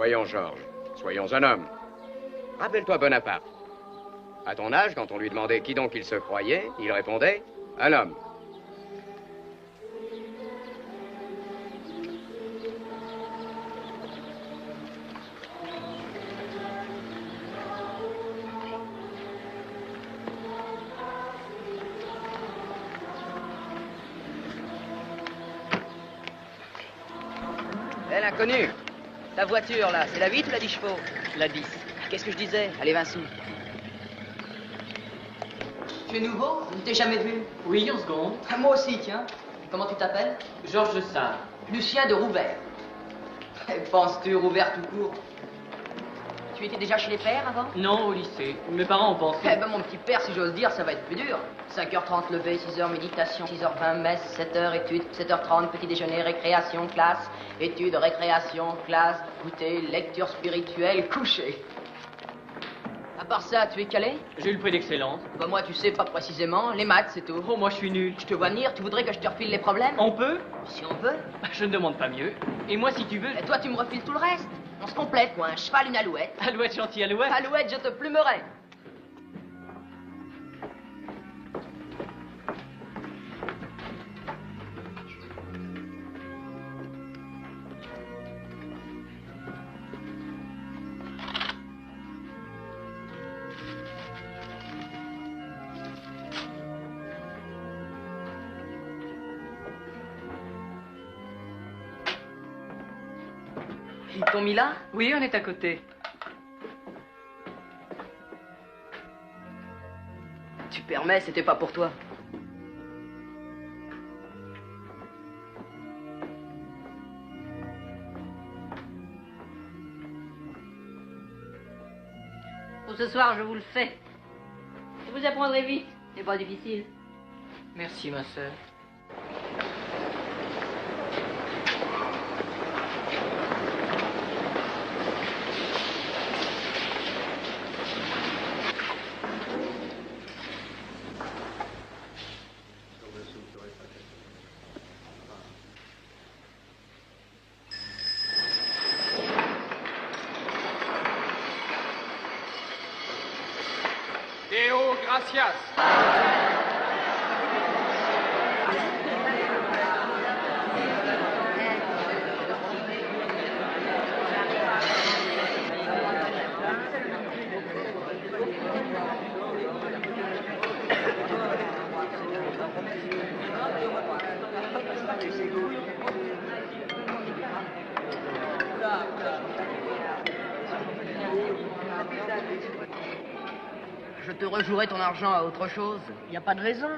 Voyons, Georges, soyons un homme. Rappelle-toi Bonaparte. À ton âge, quand on lui demandait qui donc il se croyait, il répondait « un homme ». Eh, l'inconnu, ta voiture, là, c'est la 8 ou la 10 chevaux? La 10. Qu'est-ce que je disais? Allez, 20 sous. Tu es nouveau? Je ne t'ai jamais vu. Oui, en seconde. Ah, moi aussi, tiens. Et comment tu t'appelles? Georges de Sade. Lucien de Rouvert. Penses-tu Rouvert tout court? Tu étais déjà chez les pères avant? Non, au lycée. Mes parents ont pensé. Eh ben, mon petit père, si j'ose dire, ça va être plus dur. 5h30 lever, 6h méditation, 6h20 messe, 7h études, 7h30 petit déjeuner, récréation, classe, études, récréation, classe, goûter, lecture spirituelle, coucher. À part ça, tu es calé? J'ai eu le prix d'excellence. Bah moi, tu sais, pas précisément. Les maths, c'est tout. Oh, moi, je suis nul. Je te vois venir, tu voudrais que je te refile les problèmes? On peut? Si on veut. Je ne demande pas mieux. Et moi, si tu veux... Et toi, tu me refiles tout le reste. On se complète, quoi. Un cheval, une alouette. Alouette, gentil, alouette. Alouette, je te plumerai. Ils t'ont mis là? Oui, on est à côté. Tu permets, c'était pas pour toi. Pour ce soir, je vous le fais. Et vous apprendrez vite. C'est pas difficile. Merci, ma sœur. Deo gracias. Je te rejouerai ton argent à autre chose. Il n'y a pas de raison.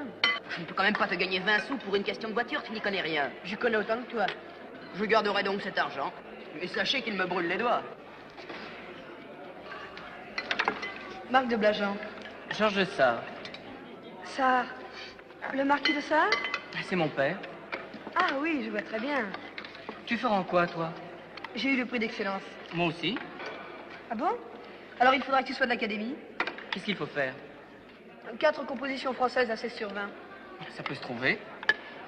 Je ne peux quand même pas te gagner 20 sous pour une question de voiture, tu n'y connais rien. Je connais autant que toi. Je garderai donc cet argent. Et sachez qu'il me brûle les doigts. Marc de Blajan. Georges de Sade. Sarre. Le marquis de Sarre? C'est mon père. Ah oui, je vois très bien. Tu feras en quoi, toi? J'ai eu le prix d'excellence. Moi aussi. Ah bon? Alors il faudra que tu sois de l'académie. Qu'est-ce qu'il faut faire? 4 compositions françaises à 16 sur 20. Ça peut se trouver.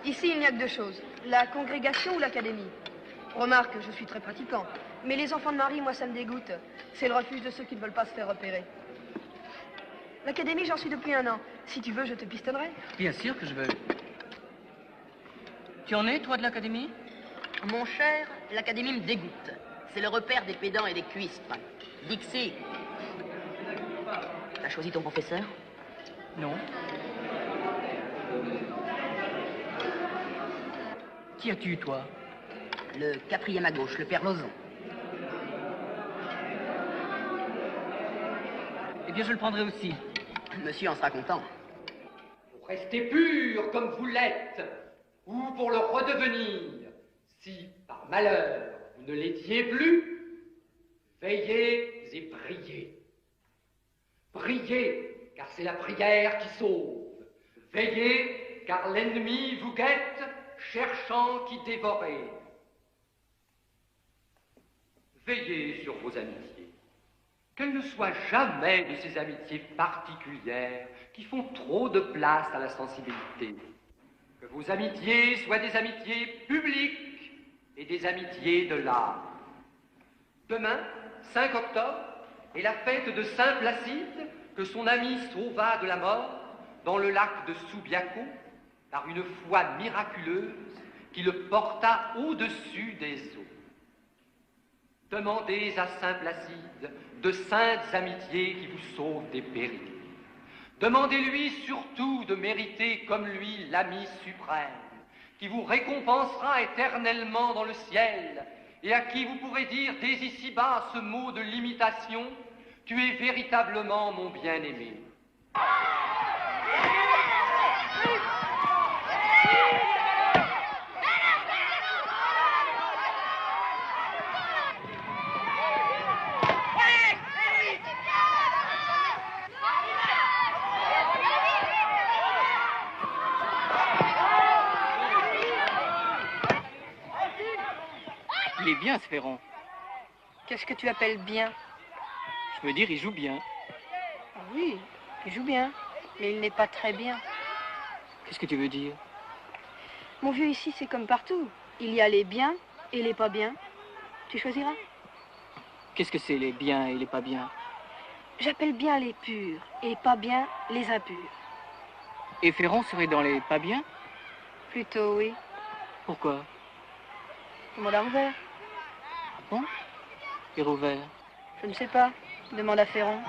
Ici, il n'y a que 2 choses. La congrégation ou l'académie. Remarque, je suis très pratiquant. Mais les enfants de Marie, moi, ça me dégoûte. C'est le refuge de ceux qui ne veulent pas se faire repérer. L'académie, j'en suis depuis 1 an. Si tu veux, je te pistonnerai. Bien sûr que je veux. Tu en es, toi, de l'académie? Mon cher, l'académie me dégoûte. C'est le repère des pédants et des cuistres. Dixie. T'as choisi ton professeur? Non. Qui as-tu, toi? Le 4e à gauche, le père Lozon. Eh bien, je le prendrai aussi. Monsieur en sera content. Pour rester pur comme vous l'êtes, ou pour le redevenir, si par malheur vous ne l'étiez plus, veillez et priez. Priez, car c'est la prière qui sauve. Veillez, car l'ennemi vous guette, cherchant qui dévorer. Veillez sur vos amitiés. Qu'elles ne soient jamais de ces amitiés particulières qui font trop de place à la sensibilité. Que vos amitiés soient des amitiés publiques et des amitiés de l'âme. Demain, 5 octobre, est la fête de Saint Placide que son ami sauva de la mort dans le lac de Subiaco par une foi miraculeuse qui le porta au-dessus des eaux. Demandez à Saint Placide de saintes amitiés qui vous sauvent des périls. Demandez-lui surtout de mériter comme lui l'ami suprême, qui vous récompensera éternellement dans le ciel, et à qui vous pourrez dire dès ici-bas ce mot de l'imitation: tu es véritablement mon bien-aimé. Il est bien, ce Ferrand. Qu'est-ce que tu appelles bien? Je veux dire, il joue bien. Ah oui, il joue bien, mais il n'est pas très bien. Qu'est-ce que tu veux dire? Mon vieux, ici, c'est comme partout. Il y a les biens et les pas bien. Tu choisiras? Qu'est-ce que c'est, les biens et les pas bien? J'appelle bien les purs et pas bien les impurs. Et Ferrand serait dans les pas bien? Plutôt, oui. Pourquoi? Demande à Rouvert. Bon? Et Rouvert? Je ne sais pas. Demande à Ferrand.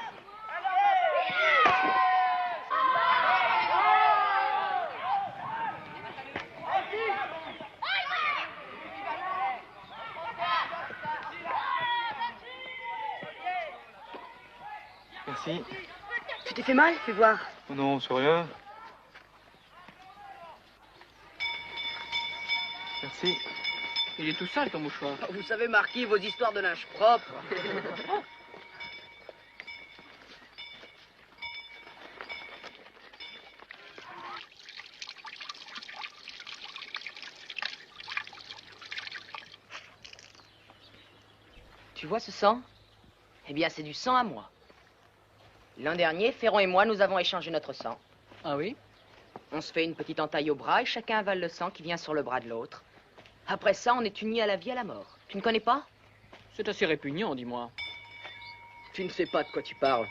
Merci. Tu t'es fait mal? Fais voir. Oh non, c'est rien. Merci. Il est tout sale, ton mouchoir. Vous savez, Marquis, vos histoires de linge propre. Tu vois ce sang? Eh bien, c'est du sang à moi. L'an dernier, Ferrand et moi, nous avons échangé notre sang. Ah oui? On se fait une petite entaille au bras et chacun avale le sang qui vient sur le bras de l'autre. Après ça, on est unis à la vie, à la mort. Tu ne connais pas? C'est assez répugnant, dis-moi. Tu ne sais pas de quoi tu parles.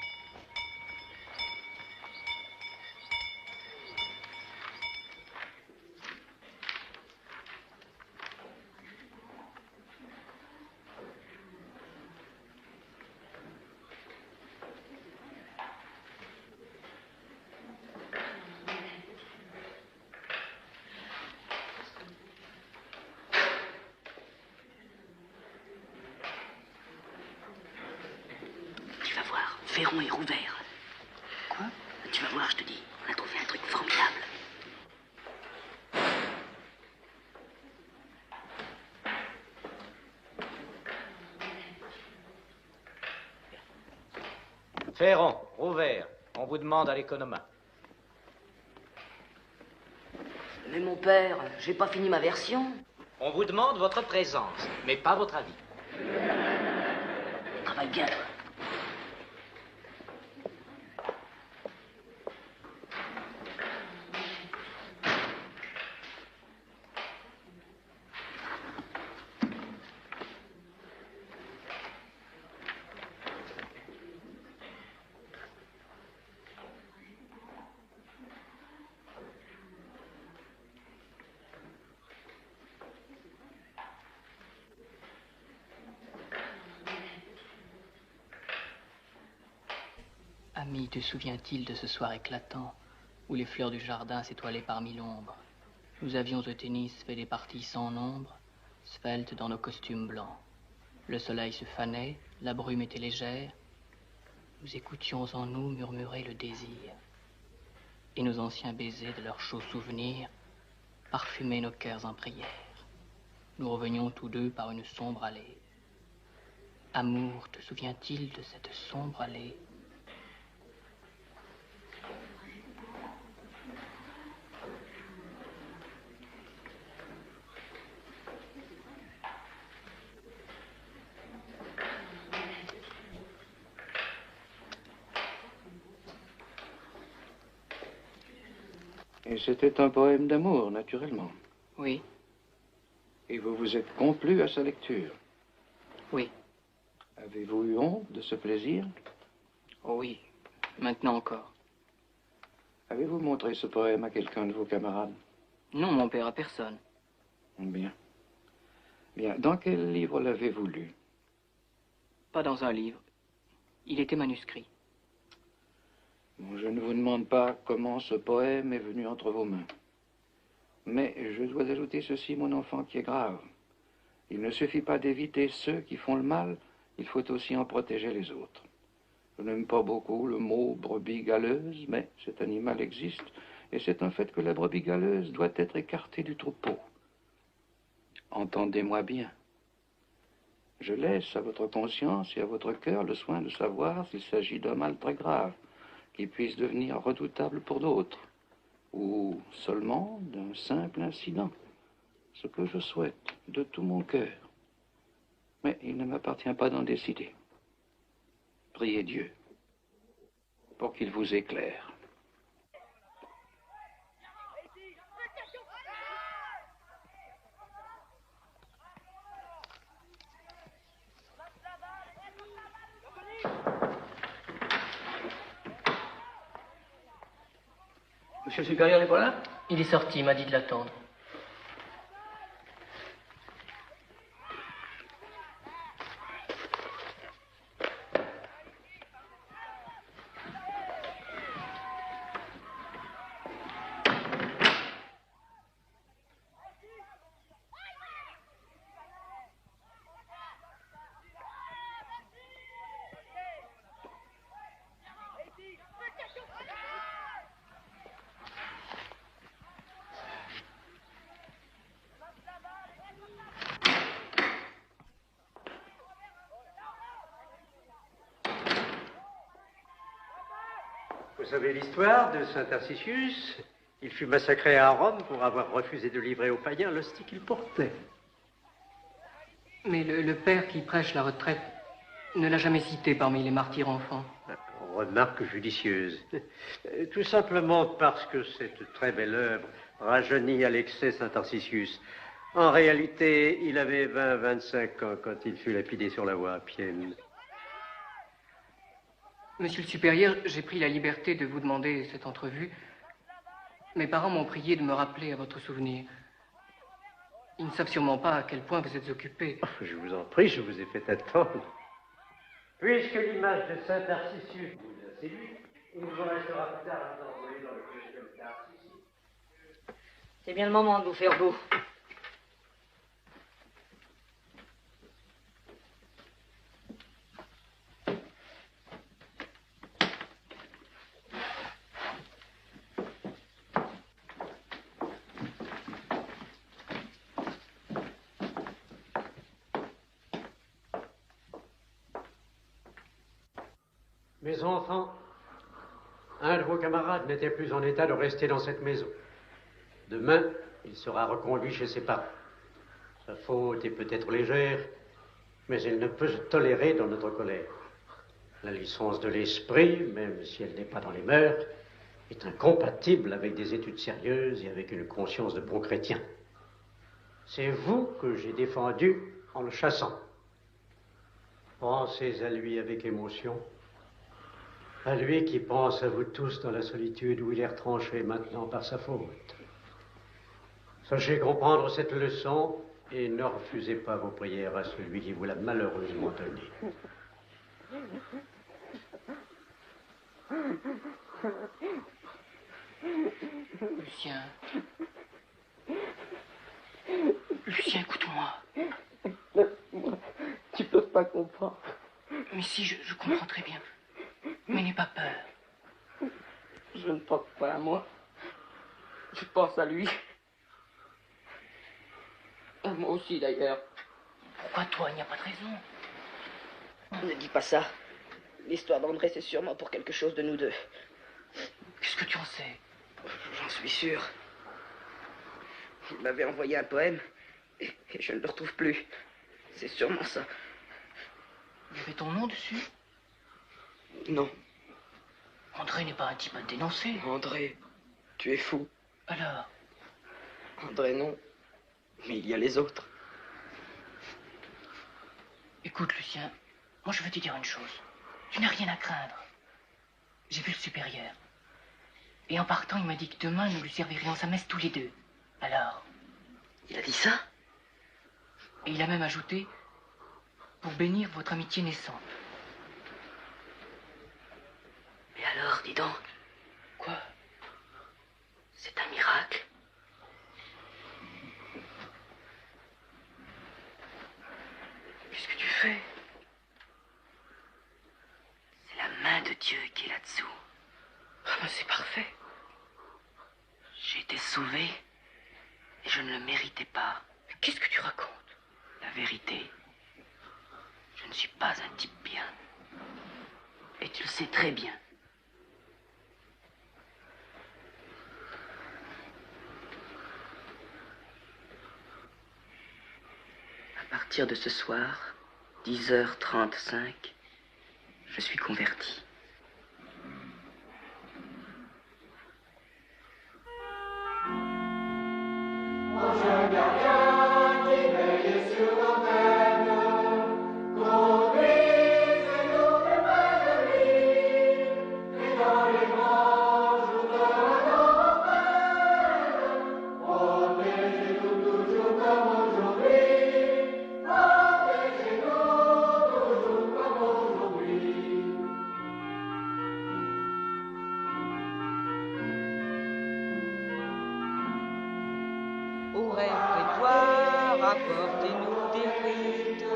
Tu vas voir, Ferrand et Rouvert. Quoi? Tu vas voir, je te dis. On a trouvé un truc formidable. Ferrand, Rouvert, on vous demande à l'économa. Mais mon père, j'ai pas fini ma version. On vous demande votre présence, mais pas votre avis. Travaille bien, toi. Ami, te souvient-il de ce soir éclatant où les fleurs du jardin s'étoilaient parmi l'ombre? Nous avions au tennis fait des parties sans nombre, sveltes dans nos costumes blancs. Le soleil se fanait, la brume était légère. Nous écoutions en nous murmurer le désir. Et nos anciens baisers de leurs chauds souvenirs parfumaient nos cœurs en prière. Nous revenions tous deux par une sombre allée. Amour, te souvient-il de cette sombre allée? Et c'était un poème d'amour, naturellement. Oui, Et vous vous êtes complu à sa lecture. oui. Avez-vous eu honte de ce plaisir? Oh oui, maintenant encore. Avez-vous montré ce poème à quelqu'un de vos camarades? Non, mon père, à personne. Bien. Bien. Dans quel livre l'avez-vous lu? Pas dans un livre. Il était manuscrit. Bon, je ne vous demande pas comment ce poème est venu entre vos mains. Mais je dois ajouter ceci, mon enfant, qui est grave. Il ne suffit pas d'éviter ceux qui font le mal, il faut aussi en protéger les autres. Je n'aime pas beaucoup le mot brebis galeuse, mais cet animal existe, et c'est un fait que la brebis galeuse doit être écartée du troupeau. Entendez-moi bien. Je laisse à votre conscience et à votre cœur le soin de savoir s'il s'agit d'un mal très grave, qui puisse devenir redoutable pour d'autres, ou seulement d'un simple incident, ce que je souhaite de tout mon cœur. Mais il ne m'appartient pas d'en décider. Priez Dieu pour qu'il vous éclaire. Monsieur le supérieur n'est pas là? Il est sorti, il m'a dit de l'attendre. Vous savez l'histoire de saint Tarcisius? Il fut massacré à Rome pour avoir refusé de livrer aux païens l'hostie qu'il portait. Mais le père qui prêche la retraite ne l'a jamais cité parmi les martyrs enfants. Remarque judicieuse. Tout simplement parce que cette très belle œuvre rajeunit à l'excès saint Tarcisius. En réalité, il avait 20-25 ans quand il fut lapidé sur la voie Appienne. Monsieur le supérieur, j'ai pris la liberté de vous demander cette entrevue. Mes parents m'ont prié de me rappeler à votre souvenir. Ils ne savent sûrement pas à quel point vous êtes occupé. Oh, je vous en prie, je vous ai fait attendre. Puisque l'image de saint Tarcisius vous a séduit, il ne vous restera plus tard à vous envoyer dans le collégium Tarcisius. C'est bien le moment de vous faire beau. Mes enfants, un de vos camarades n'était plus en état de rester dans cette maison. Demain, il sera reconduit chez ses parents. Sa faute est peut-être légère, mais elle ne peut se tolérer dans notre colère. La licence de l'esprit, même si elle n'est pas dans les mœurs, est incompatible avec des études sérieuses et avec une conscience de bon chrétien. C'est vous que j'ai défendu en le chassant. Pensez à lui avec émotion. À lui qui pense à vous tous dans la solitude où il est retranché maintenant par sa faute. Sachez comprendre cette leçon et ne refusez pas vos prières à celui qui vous l'a malheureusement donnée. Lucien. Lucien, écoute-moi. Tu peux pas comprendre. Mais si, je comprends très bien. Mais n'aie pas peur. Je ne pense pas à moi. Je pense à lui. À moi aussi, d'ailleurs. Pourquoi toi? Il n'y a pas de raison. Ne dis pas ça. L'histoire d'André, c'est sûrement pour quelque chose de nous deux. Qu'est-ce que tu en sais? J'en suis sûr. Il m'avait envoyé un poème et je ne le retrouve plus. C'est sûrement ça. Il y avait ton nom dessus? Non. André n'est pas un type à dénoncer. André, tu es fou. Alors? André, non. Mais il y a les autres. Écoute, Lucien, Moi, je veux te dire une chose. Tu n'as rien à craindre. J'ai vu le supérieur. Et en partant, il m'a dit que demain, nous lui servirions sa messe tous les deux. Alors? Il a dit ça? Et il a même ajouté, pour bénir votre amitié naissante. Mais alors, dis donc. Quoi? C'est un miracle. Qu'est-ce que tu fais? C'est la main de Dieu qui est là-dessous. Ah ben c'est parfait. J'ai été sauvé et je ne le méritais pas. Mais qu'est-ce que tu racontes? La vérité. Je ne suis pas un type bien. Et tu le sais très bien. À partir de ce soir, 10h35, je suis converti. Au réfectoire, apportez-nous des frites.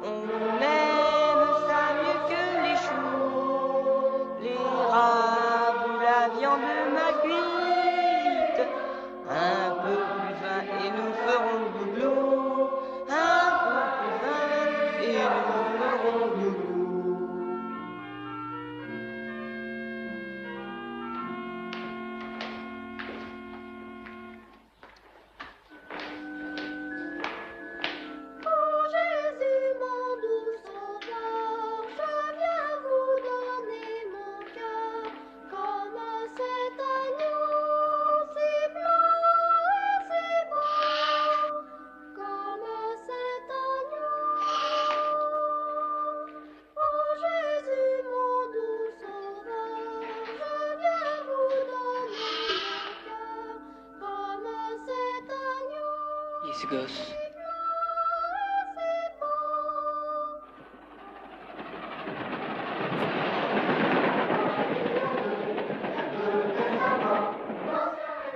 On aime ça mieux que les choux, les rats ou la viande mal cuite. Un peu plus vin et nous ferons doublou. Un peu plus vin et nous ferons doublou. Ce gosse.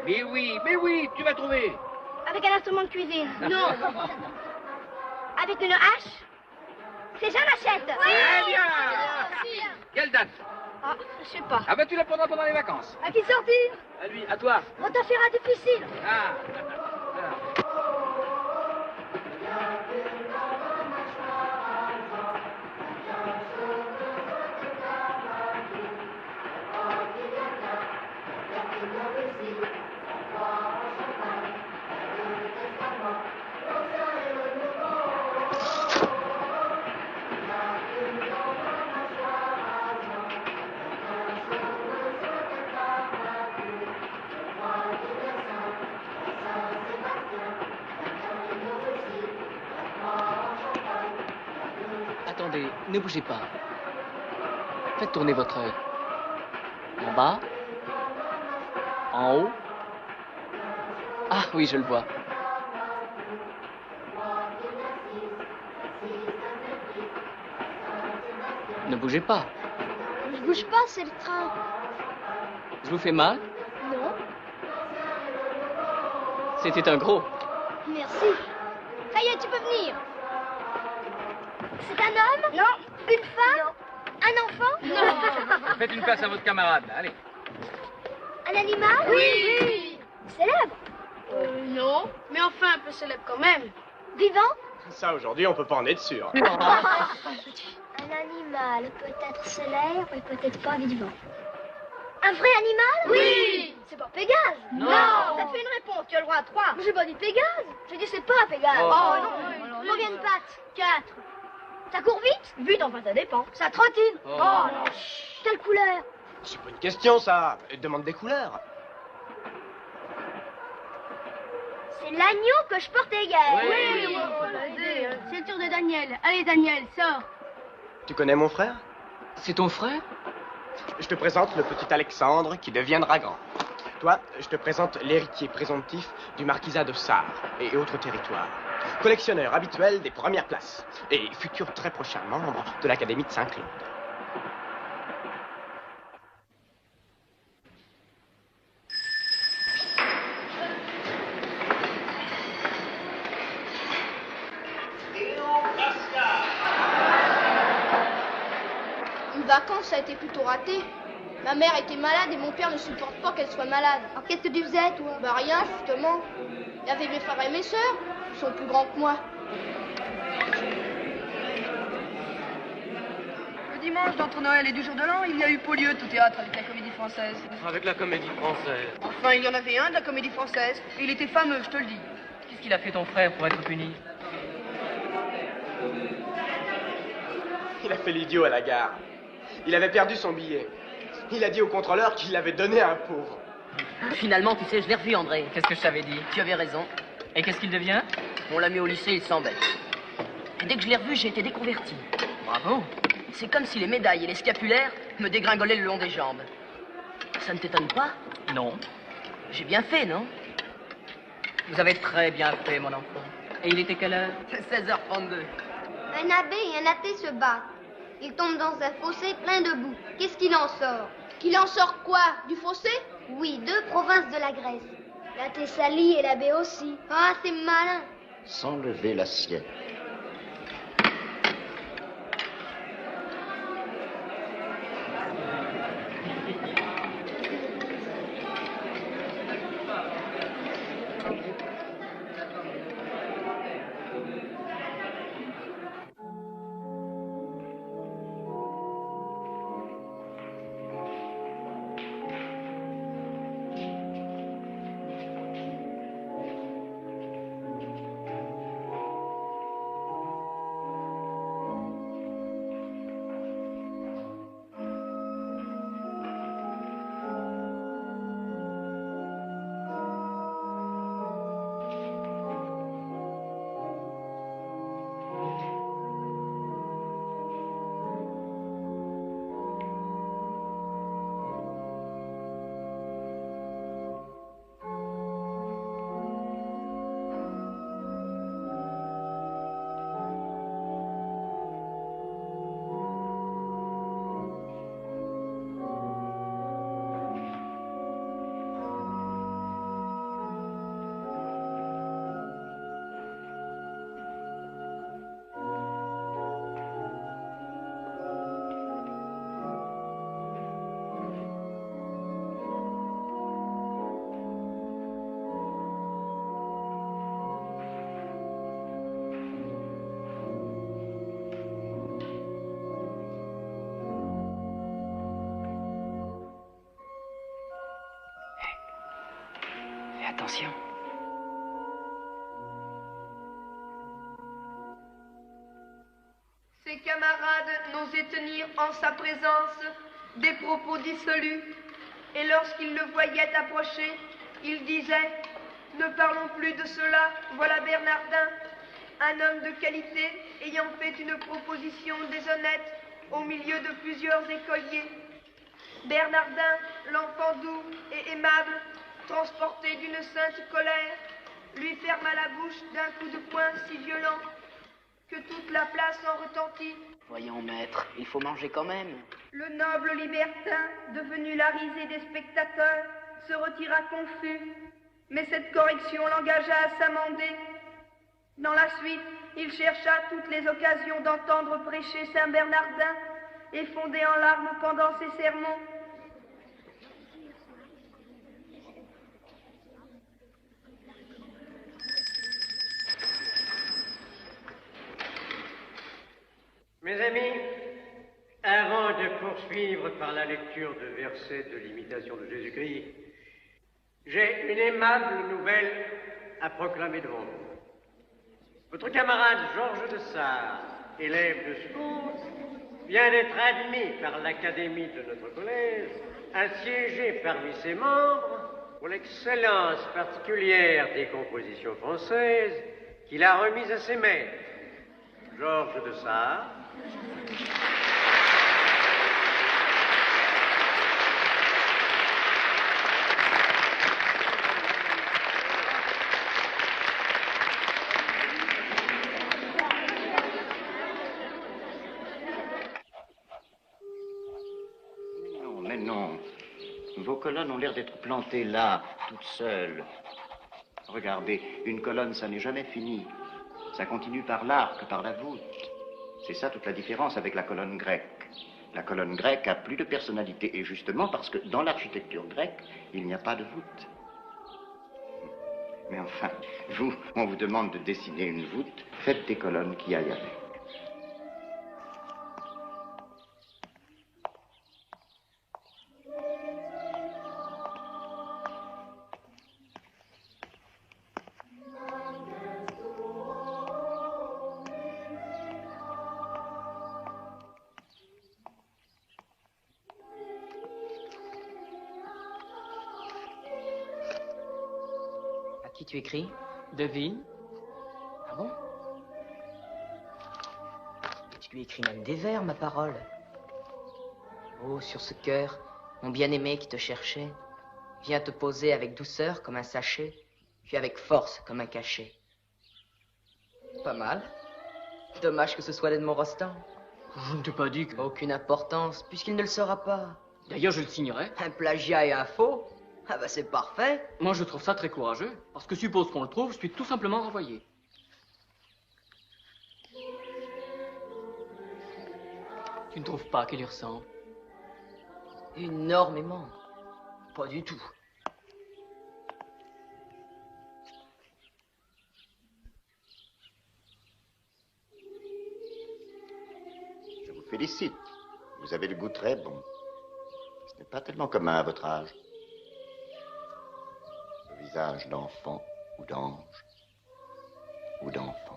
Mais oui, tu vas trouver. Avec un instrument de cuisine. Non. Avec une hache. C'est Jean Hachette. Oui. Très bien. Quelle date? Ah, je sais pas. Ah ben tu la prendras pendant les vacances. À qui sortir? À lui, à toi. On t'en fera difficile. Ah. Attendez, ne bougez pas. Faites tourner votre œil. En bas. En haut. Ah oui, je le vois. Ne bougez pas. Je bouge pas, c'est le train. Je vous fais mal? Non. C'était un gros. Merci. Ça y est, tu peux venir. C'est un homme? Non. Une femme? Non. Un enfant? Non. Faites une place à votre camarade, là. Allez. Un animal? Oui. Célèbre? Non, mais enfin un peu célèbre quand même. Vivant? Ça, aujourd'hui, on peut pas en être sûr. Un animal peut être célèbre et peut-être pas vivant. Un vrai animal? Oui. C'est pas Pégase? Non. Ça fait une réponse, tu as le droit à 3. J'ai pas dit Pégase. J'ai dit c'est pas Pégase. Oh, non. Combien de pattes? 4. Ça court vite? Vite, enfin ça dépend. Ça trottine? Oh. Non. Quelle couleur? C'est pas une question, ça. Demande des couleurs. C'est l'agneau que je portais hier. Oui. C'est le tour de Daniel. Allez, Daniel, sors. Tu connais mon frère? C'est ton frère? Je te présente le petit Alexandre qui deviendra grand. Toi, je te présente l'héritier présomptif du marquisat de Sarre et autres territoires. Collectionneur habituel des premières places et futur très prochain membre de l'Académie de Saint-Claude. Une vacance, ça a été plutôt raté. Ma mère était malade et mon père ne supporte pas qu'elle soit malade. Alors qu'est-ce que tu faisais, toi? Bah rien, justement. Il y avait mes frères et mes sœurs. Ils sont plus grands que moi. Le dimanche d'entre Noël et du jour de l'an, il y a eu Paulieu au théâtre avec la Comédie Française. Avec la Comédie Française. Enfin, il y en avait un de la Comédie Française, et il était fameux, je te le dis. Qu'est-ce qu'il a fait ton frère pour être puni? Il a fait l'idiot à la gare. Il avait perdu son billet. Il a dit au contrôleur qu'il l'avait donné à un pauvre. Finalement, tu sais, je l'ai revu, André. Qu'est-ce que je t'avais dit? Tu avais raison. Et qu'est-ce qu'il devient? On l'a mis au lycée, il s'embête. Et dès que je l'ai revu, j'ai été déconverti. Bravo. C'est comme si les médailles et les scapulaires me dégringolaient le long des jambes. Ça ne t'étonne pas? Non. J'ai bien fait, non? Vous avez très bien fait, mon enfant. Et il était quelle heure? 16h32. Un abbé et un athée se battent. Ils tombent dans un fossé plein de boue. Qu'est-ce qu'il en sort? Qu'il en sort quoi? Du fossé? Oui, 2 provinces de la Grèce. La Thessalie et l'abbé aussi. Ah, c'est malin. Sans lever l'assiette. Attention. Ses camarades n'osaient tenir en sa présence des propos dissolus, et lorsqu'ils le voyaient approcher, ils disaient « Ne parlons plus de cela, voilà Bernardin, un homme de qualité ayant fait une proposition déshonnête au milieu de plusieurs écoliers. Bernardin, l'enfant doux et aimable, transporté d'une sainte colère, lui ferma la bouche d'un coup de poing si violent que toute la place en retentit. Voyons, maître, il faut manger quand même. Le noble libertin, devenu la risée des spectateurs, se retira confus, mais cette correction l'engagea à s'amender. Dans la suite, il chercha toutes les occasions d'entendre prêcher Saint Bernardin et fondait en larmes pendant ses sermons. Mes amis, avant de poursuivre par la lecture de versets de l'imitation de Jésus-Christ, j'ai une aimable nouvelle à proclamer devant vous. Votre camarade Georges de Sarre, élève de secours, vient d'être admis par l'Académie de notre collège à siéger parmi ses membres pour l'excellence particulière des compositions françaises qu'il a remises à ses maîtres. Georges de Sarre. Mais non. Vos colonnes ont l'air d'être plantées là, toutes seules. Regardez, une colonne, ça n'est jamais fini. Ça continue par l'arc, par la voûte. C'est ça toute la différence avec la colonne grecque. La colonne grecque a plus de personnalité, et justement parce que dans l'architecture grecque, il n'y a pas de voûte. Mais enfin, vous, on vous demande de dessiner une voûte, faites des colonnes qui aillent avec. À qui tu écris? Devine. Ah bon? Tu lui écris même des vers, ma parole. Oh, sur ce cœur, mon bien-aimé qui te cherchait, viens te poser avec douceur comme un sachet, puis avec force comme un cachet. Pas mal. Dommage que ce soit l'Edmond Rostand. Je ne t'ai pas dit que... Aucune importance, puisqu'il ne le saura pas. D'ailleurs, je le signerai. Un plagiat et un faux? Ah bah c'est parfait. Moi, je trouve ça très courageux. Parce que suppose qu'on le trouve, je suis tout simplement renvoyé. Tu ne trouves pas qu'il lui ressemble? Énormément. Pas du tout. Je vous félicite. Vous avez le goût très bon. Ce n'est pas tellement commun à votre âge. Le visage d'enfant ou d'ange ou d'enfant.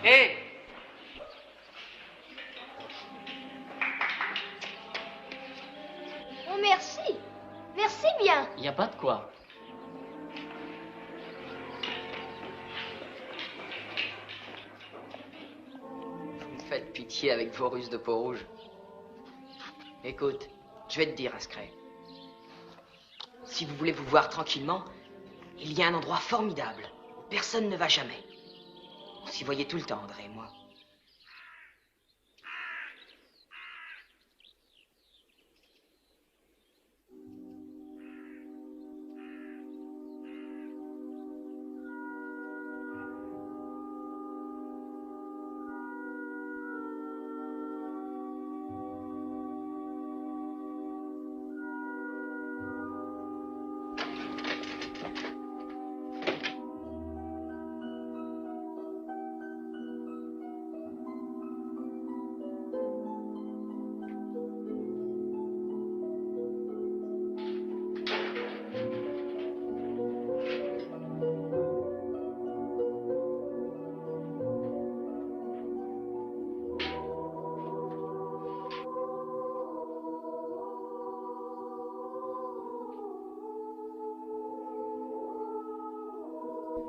Hé! Oh, merci. Merci bien. Y a pas de quoi. Vous me faites pitié avec vos ruses de peau rouge. Écoute, je vais te dire, Inscret. Si vous voulez vous voir tranquillement, il y a un endroit formidable où personne ne va jamais. On s'y voyait tout le temps, André et moi.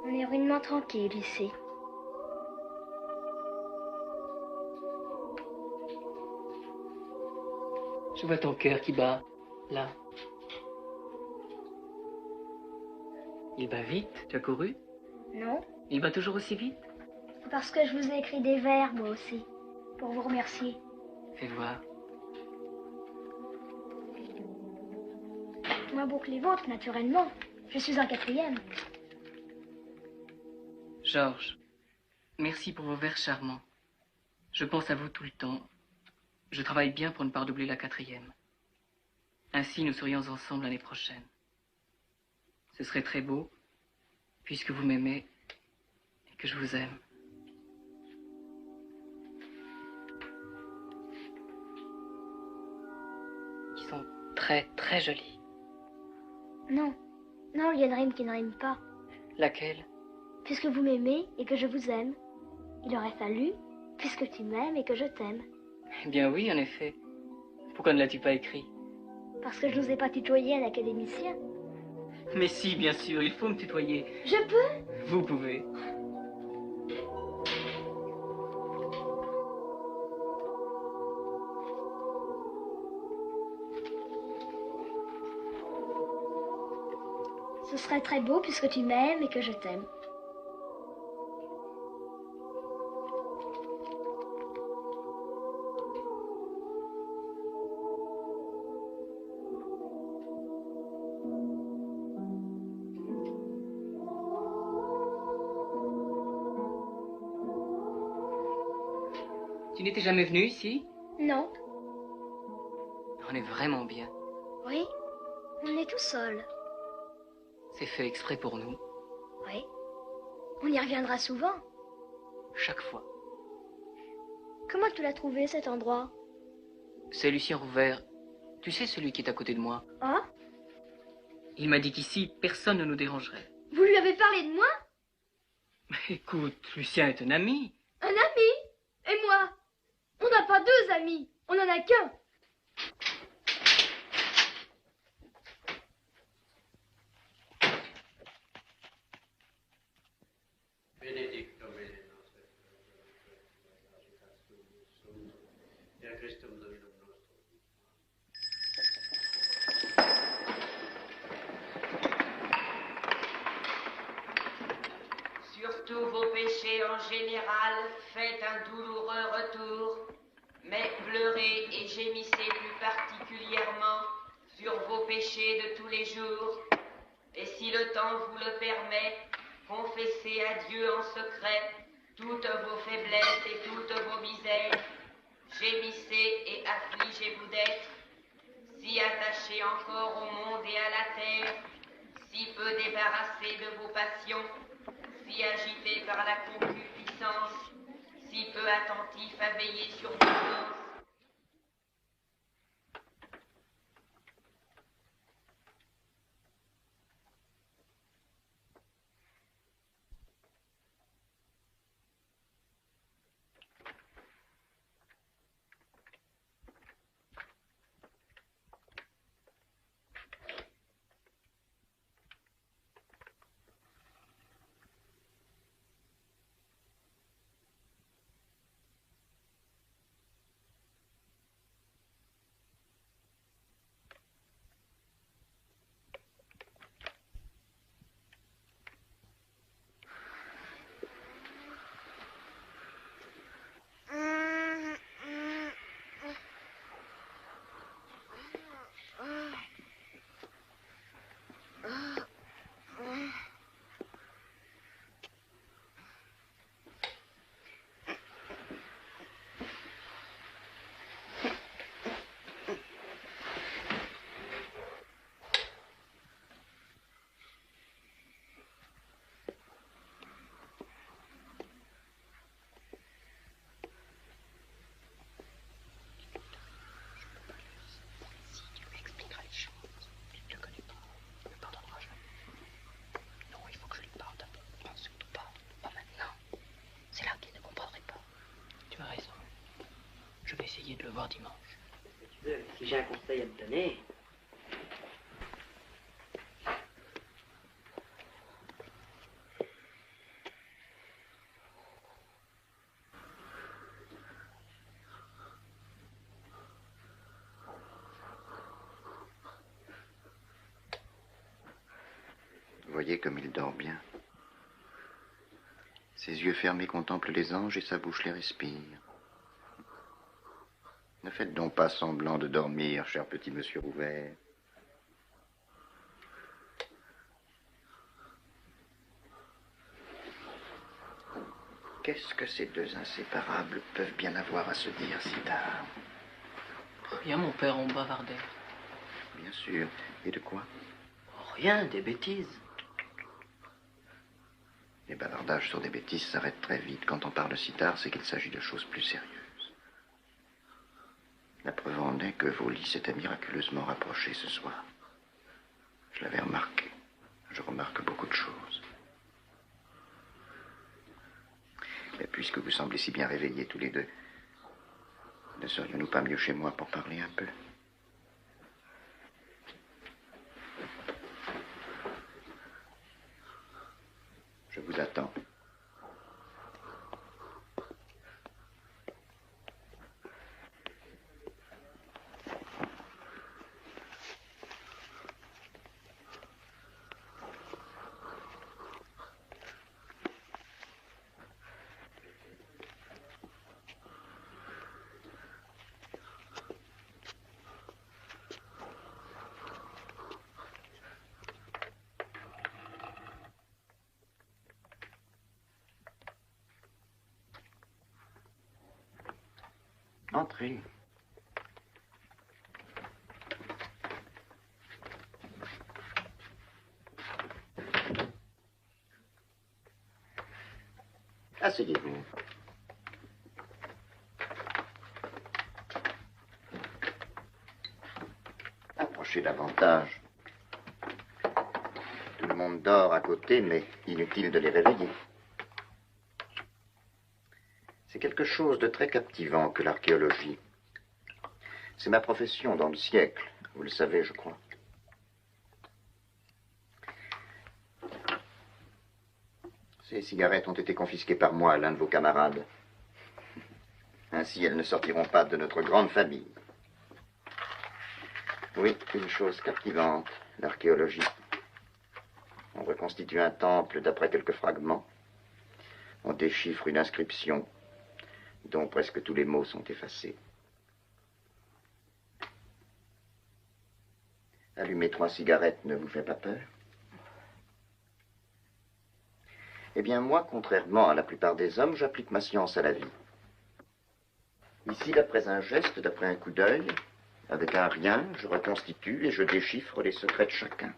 On est rudement tranquille ici. Je vois ton cœur qui bat, là. Il bat vite, tu as couru? Non, Il bat toujours aussi vite? c'est parce que je vous ai écrit des vers, moi aussi, pour vous remercier. Fais voir. Moins beau que les vôtres, naturellement. Je suis en 4e. Georges, merci pour vos vers charmants. Je pense à vous tout le temps. Je travaille bien pour ne pas redoubler la 4e. Ainsi, nous serions ensemble l'année prochaine. Ce serait très beau, puisque vous m'aimez et que je vous aime. Ils sont très, très jolis. Non, non, il y a une rime qui ne rime pas. Laquelle? Puisque vous m'aimez et que je vous aime. Il aurait fallu, puisque tu m'aimes et que je t'aime. Eh bien oui, en effet. Pourquoi ne l'as-tu pas écrit? Parce que je n'osais pas tutoyer un académicien. Mais si, bien sûr, il faut me tutoyer. Je peux? Vous pouvez. Ce serait très beau puisque tu m'aimes et que je t'aime. Tu n'étais jamais venu ici? Non. On est vraiment bien. Oui, on est tout seul. C'est fait exprès pour nous. Oui. On y reviendra souvent. Chaque fois. Comment tu l'as trouvé, cet endroit? C'est Lucien Rouvert. Tu sais, celui qui est à côté de moi. Ah? Il m'a dit qu'ici, personne ne nous dérangerait. Vous lui avez parlé de moi? Écoute, Lucien est un ami. Un ami? Et moi? On n'a pas deux amis, on n'en a qu'un. Benedictum et Christum Dominum nostrum. Sur tous vos péchés en général, faites un douloureux retour, mais pleurez et gémissez plus particulièrement sur vos péchés de tous les jours. Et si le temps vous le permet, confessez à Dieu en secret toutes vos faiblesses et toutes vos misères. Gémissez et affligez-vous d'être si attachés encore au monde et à la terre, si peu débarrassés de vos passions, si agités par la concupiscence, si peu attentifs à veiller sur vos sens. De le voir dimanche. Tu veux, si j'ai un conseil à te donner. Voyez comme il dort bien. Ses yeux fermés contemplent les anges et sa bouche les respire. Ne faites donc pas semblant de dormir, cher petit monsieur Rouvert. Qu'est-ce que ces deux inséparables peuvent bien avoir à se dire si tard? Rien, mon père, on bavardait. Bien sûr. Et de quoi? Rien, des bêtises. Les bavardages sur des bêtises s'arrêtent très vite. Quand on parle si tard, c'est qu'il s'agit de choses plus sérieuses. La preuve en est que vos lits s'étaient miraculeusement rapprochés ce soir. Je l'avais remarqué. Je remarque beaucoup de choses. puisque vous semblez si bien réveillés tous les deux, ne serions-nous pas mieux chez moi pour parler un peu? Je vous attends. Entrez. Asseyez-vous. Approchez davantage. Tout le monde dort à côté, mais inutile de les réveiller. C'est quelque chose de très captivant que l'archéologie. C'est ma profession dans le siècle, vous le savez, je crois. Ces cigarettes ont été confisquées par moi à l'un de vos camarades. Ainsi, elles ne sortiront pas de notre grande famille. Oui, une chose captivante, l'archéologie. On reconstitue un temple d'après quelques fragments. On déchiffre une inscription dont presque tous les mots sont effacés. Allumer 3 cigarettes ne vous fait pas peur? Eh bien, moi, contrairement à la plupart des hommes, j'applique ma science à la vie. Ici, d'après un geste, d'après un coup d'œil, avec un rien, je reconstitue et je déchiffre les secrets de chacun.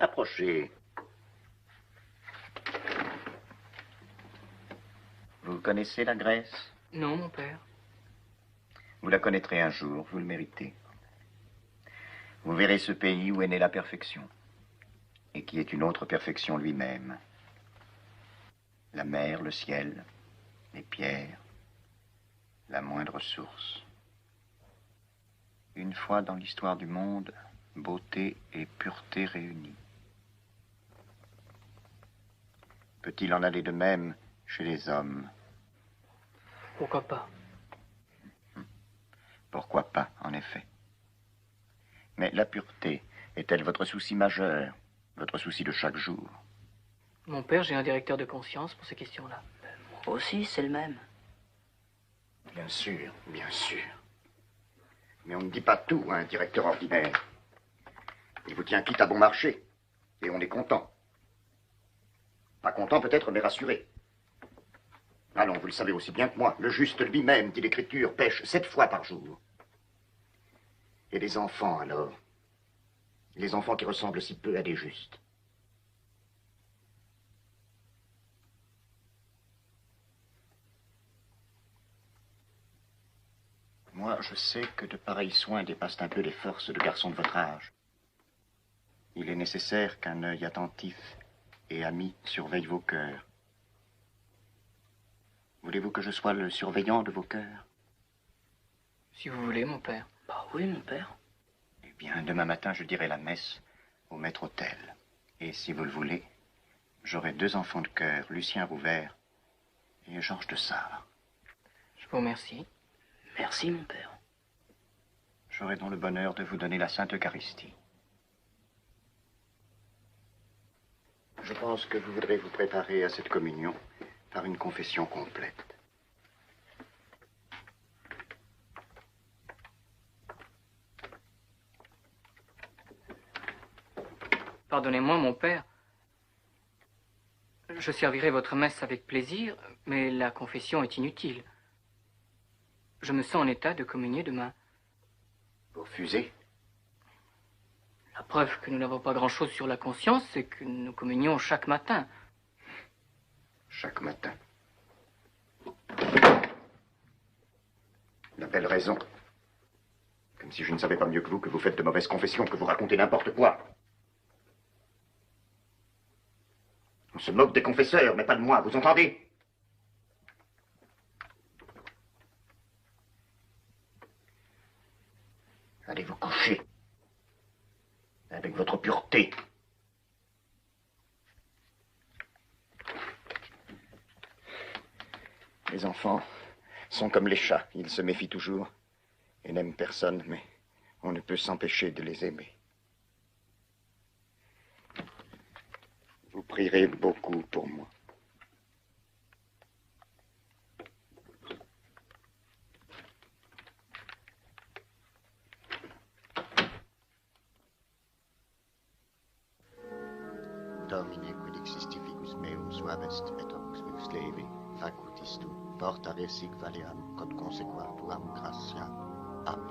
Approchez. Vous connaissez la Grèce? Non, mon père. Vous la connaîtrez un jour, vous le méritez. Vous verrez ce pays où est née la perfection, et qui est une autre perfection lui-même. La mer, le ciel, les pierres, la moindre source. Une fois dans l'histoire du monde, beauté et pureté réunies. Peut-il en aller de même chez les hommes? Pourquoi pas? Pourquoi pas, en effet. Mais la pureté est-elle votre souci majeur, votre souci de chaque jour? Mon père, j'ai un directeur de conscience pour ces questions-là. Moi aussi, c'est le même. Bien sûr, bien sûr. Mais on ne dit pas tout à un directeur ordinaire. Il vous tient quitte à bon marché, et on est content. Pas content peut-être, mais rassuré. Allons, vous le savez aussi bien que moi, le juste lui-même, dit l'Écriture, pêche 7 fois par jour. Et les enfants, alors? Les enfants qui ressemblent si peu à des justes. Moi, je sais que de pareils soins dépassent un peu les forces de garçons de votre âge. Il est nécessaire qu'un œil attentif et ami surveille vos cœurs. Voulez-vous que je sois le surveillant de vos cœurs? Si vous voulez, mon père. Bah oui, mon père. Eh bien, demain matin, je dirai la messe au maître-autel. Et si vous le voulez, j'aurai 2 enfants de cœur, Lucien Rouvert et Georges de Sart. Je vous remercie. Merci, mon père. J'aurai donc le bonheur de vous donner la Sainte Eucharistie. Je pense que vous voudrez vous préparer à cette communion par une confession complète. Pardonnez-moi, mon père. Je servirai votre messe avec plaisir, mais la confession est inutile. Je me sens en état de communier demain. Vous refusez? La preuve que nous n'avons pas grand-chose sur la conscience, c'est que nous communions chaque matin. Chaque matin. La belle raison Comme si je ne savais pas mieux que vous faites de mauvaises confessions, que vous racontez n'importe quoi. On se moque des confesseurs, mais pas de moi, vous entendez? Allez vous coucher. Avec votre pureté. Les enfants sont comme les chats. Ils se méfient toujours et n'aiment personne, mais on ne peut s'empêcher de les aimer. Vous prierez beaucoup pour moi. Domine quid existificus meum suavest et opus meus levi facultis tu portare sic valeam quod consequar tuam gratia. Amen.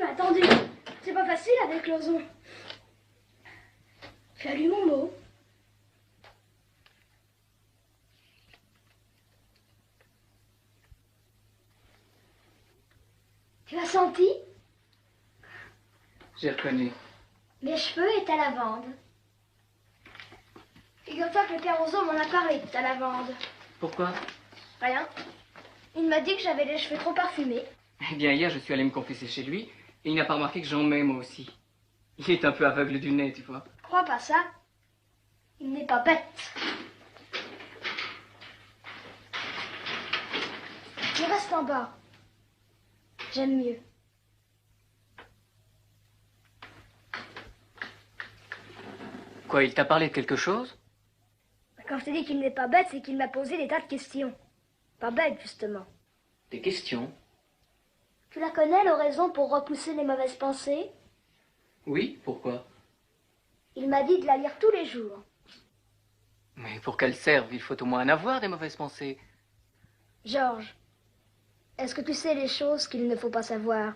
Attendu, c'est pas facile avec l'ozon. Tu as lu mon mot? Tu as senti? J'ai reconnu. Mes cheveux et ta lavande. Figure-toi que le père Ozo m'en a parlé de ta lavande. Pourquoi? Rien. Il m'a dit que j'avais les cheveux trop parfumés. Eh bien, hier, je suis allé me confesser chez lui, et il n'a pas remarqué que j'en mets, moi aussi. Il est un peu aveugle du nez, tu vois. Crois pas ça. Il n'est pas bête. Je reste en bas. J'aime mieux. Quoi, il t'a parlé de quelque chose? Quand je te dis qu'il n'est pas bête, c'est qu'il m'a posé des tas de questions. Pas bête, justement. Des questions? Tu la connais, l'oraison pour repousser les mauvaises pensées? Oui, pourquoi? Il m'a dit de la lire tous les jours. Mais pour qu'elle serve, il faut au moins en avoir des mauvaises pensées. Georges, est-ce que tu sais les choses qu'il ne faut pas savoir?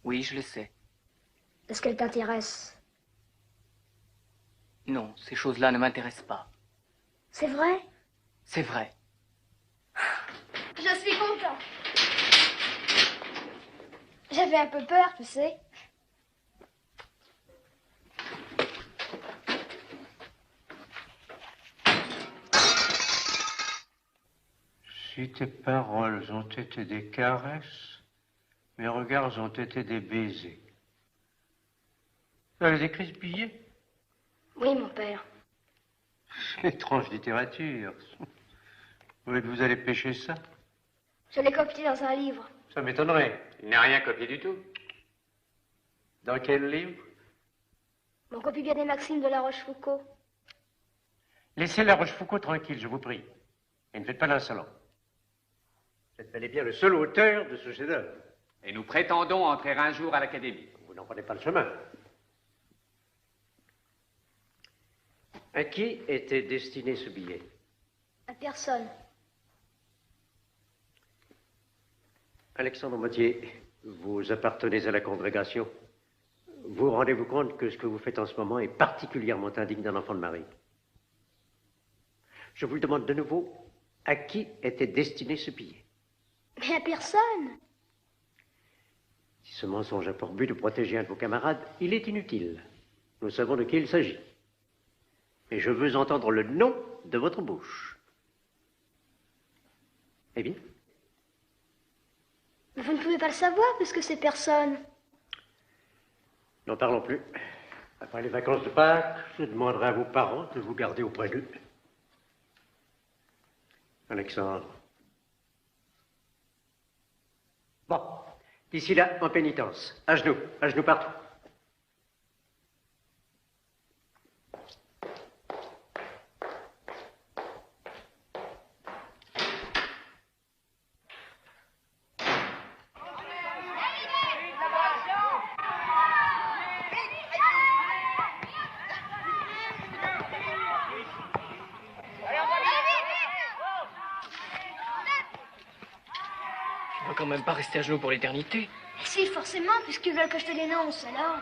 Oui, je le sais. Est-ce qu'elles t'intéressent? Non, ces choses-là ne m'intéressent pas. C'est vrai? C'est vrai. Je suis content. J'avais un peu peur, tu sais. Si tes paroles ont été des caresses, mes regards ont été des baisers. Tu as écrit ce billet? Oui, mon père. Étrange littérature. Où est-ce que vous allez pêcher ça? Je l'ai copié dans un livre. Ça m'étonnerait. Il n'a rien copié du tout. Dans quel livre? On copie bien des maximes de La Rochefoucauld. Laissez La Rochefoucauld tranquille, je vous prie. Et ne faites pas l'insolent. Vous êtes bel et bien le seul auteur de ce chef-d'œuvre. Et nous prétendons entrer un jour à l'Académie. Vous n'en prenez pas le chemin. À qui était destiné ce billet? À personne. Alexandre Mottier, vous appartenez à la congrégation. Vous rendez-vous compte que ce que vous faites en ce moment est particulièrement indigne d'un enfant de Marie? Je vous le demande de nouveau, à qui était destiné ce billet? Mais à personne. Si ce mensonge a pour but de protéger un de vos camarades, il est inutile. Nous savons de qui il s'agit. Et je veux entendre le nom de votre bouche. Eh bien? Mais vous ne pouvez pas le savoir puisque c'est personne. N'en parlons plus. Après les vacances de Pâques, je demanderai à vos parents de vous garder auprès d'eux. Alexandre. Bon, d'ici là, en pénitence. À genoux partout. Tu vas quand même pas rester à genoux pour l'éternité. Si, forcément, puisqu'ils veulent que je te dénonce, alors.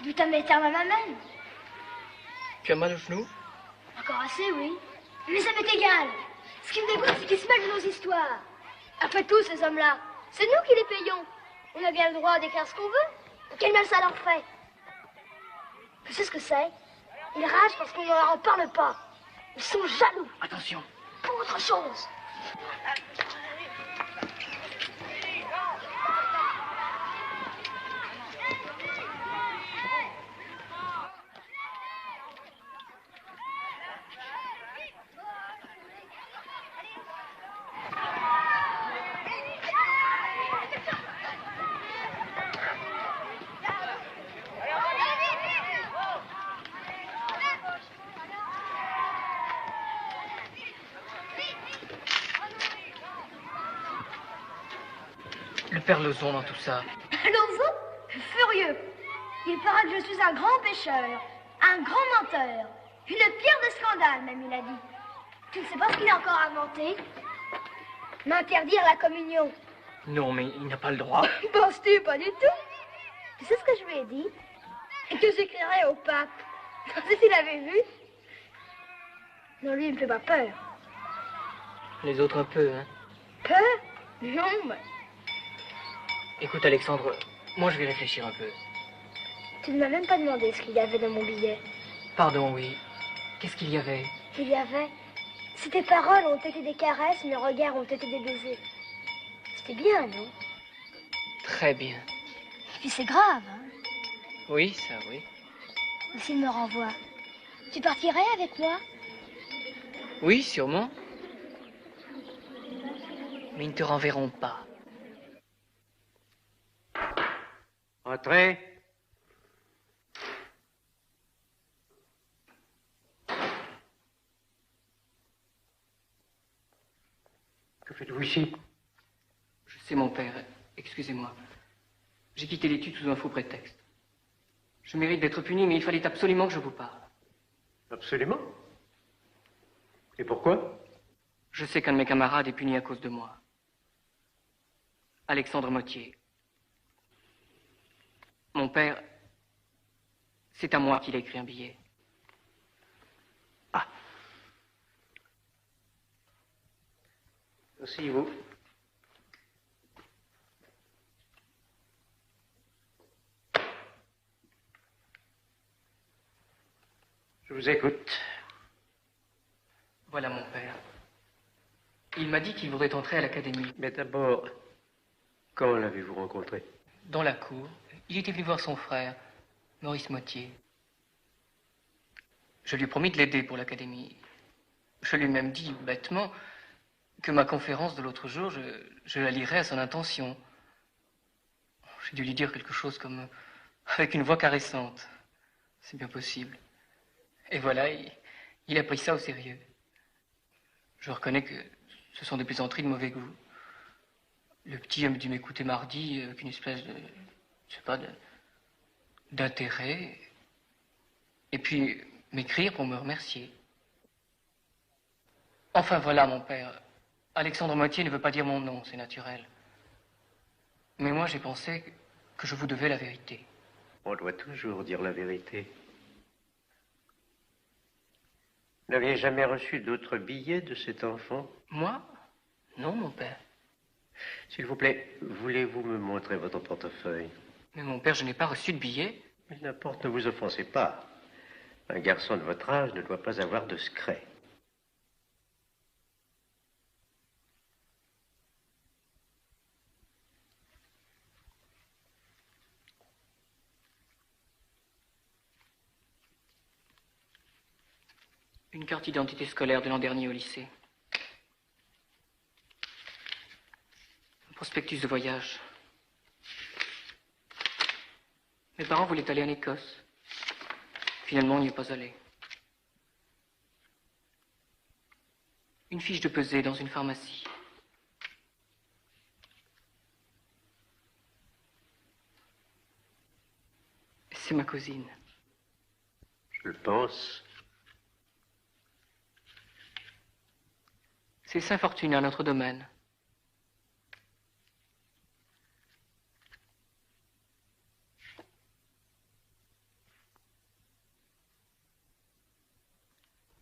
D'où ta méterme à ma main. Tu as mal aux genoux? Encore assez, oui. Mais ça m'est égal. Ce qui me dégoûte, c'est qu'ils se mêlent de nos histoires. Après tout, ces hommes-là, c'est nous qui les payons. On a bien le droit d'écrire ce qu'on veut. Quel mal ça leur fait? Tu sais ce que c'est? Ils ragent parce qu'on ne leur en parle pas. Ils sont jaloux. Attention. Pour autre chose. Le père Lozon dans tout ça. Lozon, furieux. Il paraît que je suis un grand pécheur, un grand menteur, une pierre de scandale, même, il a dit. Tu ne sais pas ce qu'il a encore inventé? M'interdire la communion. Non, mais il n'a pas le droit. Penses-tu? Pas du tout. Tu sais ce que je lui ai dit? Et que j'écrirais au pape. Si tu l'avais vu. Non, lui, il me fait pas peur. Les autres un peu, hein. Peur? Non, mais... Écoute, Alexandre, moi je vais réfléchir un peu. Tu ne m'as même pas demandé ce qu'il y avait dans mon billet. Pardon, oui. Qu'est-ce qu'il y avait? Il y avait... Si tes paroles ont été des caresses, mes regards ont été des baisers. C'était bien, non? Très bien. Et puis c'est grave, hein? Oui, ça, oui. Et s'il me renvoie, tu partirais avec moi? Oui, sûrement. Mais ils ne te renverront pas. Entrez. Que faites-vous ici? Je sais, mon père. Excusez-moi. J'ai quitté l'étude sous un faux prétexte. Je mérite d'être puni, mais il fallait absolument que je vous parle. Absolument. Et pourquoi? Je sais qu'un de mes camarades est puni à cause de moi. Alexandre Mottier. Mon père, c'est à moi qu'il a écrit un billet. Ah. Asseyez-vous. Je vous écoute. Voilà mon père. Il m'a dit qu'il voudrait entrer à l'académie. Mais d'abord, quand l'avez-vous rencontré? Dans la cour. Il était venu voir son frère, Maurice Mottier. Je lui ai promis de l'aider pour l'académie. Je lui ai même dit, bêtement, que ma conférence de l'autre jour, je la lirais à son intention. J'ai dû lui dire quelque chose comme... avec une voix caressante. C'est bien possible. Et voilà, il a pris ça au sérieux. Je reconnais que ce sont des plaisanteries de mauvais goût. Le petit homme dû m'écouter mardi avec une espèce de... je sais pas, d'intérêt. Et puis m'écrire pour me remercier. Enfin voilà, mon père. Alexandre Mottier ne veut pas dire mon nom, c'est naturel. Mais moi, j'ai pensé que je vous devais la vérité. On doit toujours dire la vérité. Vous n'aviez jamais reçu d'autres billets de cet enfant? Moi? Non, mon père. S'il vous plaît, voulez-vous me montrer votre portefeuille? Mais mon père, je n'ai pas reçu de billets. Mais n'importe, ne vous offensez pas. Un garçon de votre âge ne doit pas avoir de secret. Une carte d'identité scolaire de l'an dernier au lycée. Prospectus de voyage. Mes parents voulaient aller en Écosse. Finalement, on n'y est pas allé. Une fiche de pesée dans une pharmacie. C'est ma cousine. Je le pense. C'est Saint-Fortuné, notre domaine.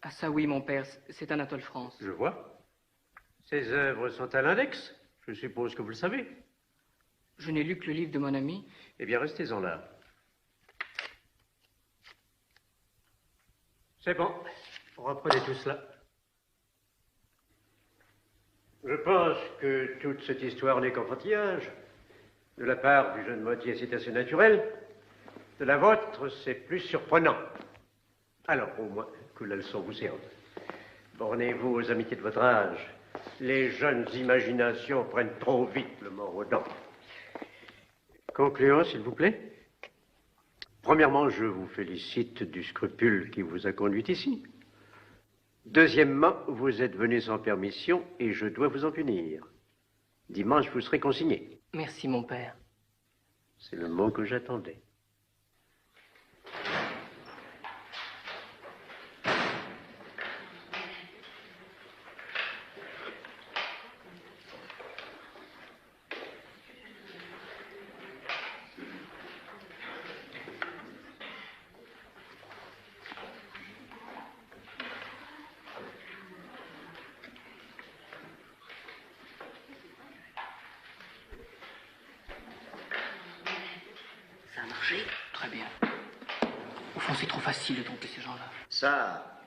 Ah ça oui, mon père, c'est Anatole France. Je vois. Ces œuvres sont à l'index. Je suppose que vous le savez. Je n'ai lu que le livre de mon ami. Eh bien, restez-en là. C'est bon. Reprenez tout cela. Je pense que toute cette histoire n'est qu'enfantillage. De la part du jeune Mottier, c'est assez naturel. De la vôtre, c'est plus surprenant. Alors, au moins, que la leçon vous serve. Bornez-vous aux amitiés de votre âge. Les jeunes imaginations prennent trop vite le mort aux dents. Concluons, s'il vous plaît. Premièrement, je vous félicite du scrupule qui vous a conduit ici. Deuxièmement, vous êtes venu sans permission et je dois vous en punir. Dimanche, vous serez consigné. Merci, mon père. C'est le mot que j'attendais. Ça a marché? Très bien. Au fond, c'est trop facile de tromper ces gens-là. Ça.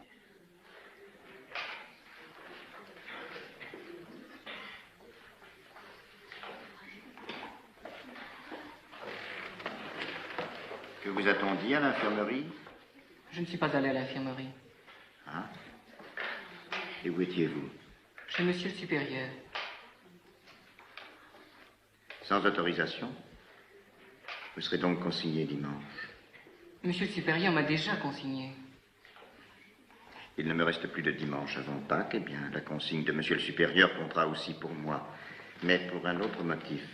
Que vous a-t-on dit à l'infirmerie? Je ne suis pas allé à l'infirmerie. Hein? Et où étiez-vous? Chez monsieur le supérieur. Sans autorisation? Vous serez donc consigné dimanche. Monsieur le supérieur m'a déjà consigné. Il ne me reste plus de dimanche avant Pâques. Eh bien, la consigne de monsieur le supérieur comptera aussi pour moi. Mais pour un autre motif.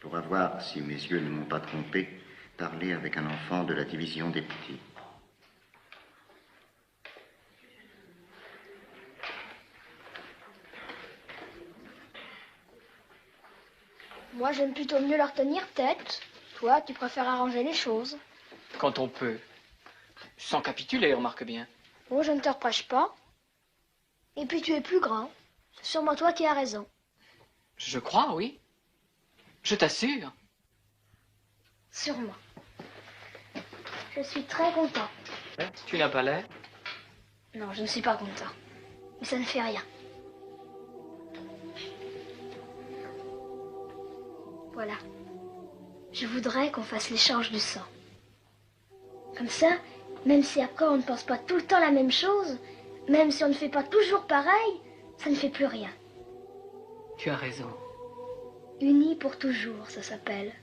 Pour avoir, si mes yeux ne m'ont pas trompé, parlé avec un enfant de la division des petits. Moi, j'aime plutôt mieux leur tenir tête. Toi, tu préfères arranger les choses. Quand on peut. Sans capituler, remarque bien. Bon, je ne te reproche pas. Et puis, tu es plus grand. C'est sûrement toi qui as raison. Je crois, oui. Je t'assure. Sûrement. Je suis très content. Tu n'as pas l'air? Non, je ne suis pas content. Mais ça ne fait rien. Voilà. Je voudrais qu'on fasse l'échange du sang. Comme ça, même si après on ne pense pas tout le temps la même chose, même si on ne fait pas toujours pareil, ça ne fait plus rien. Tu as raison. Unis pour toujours, ça s'appelle.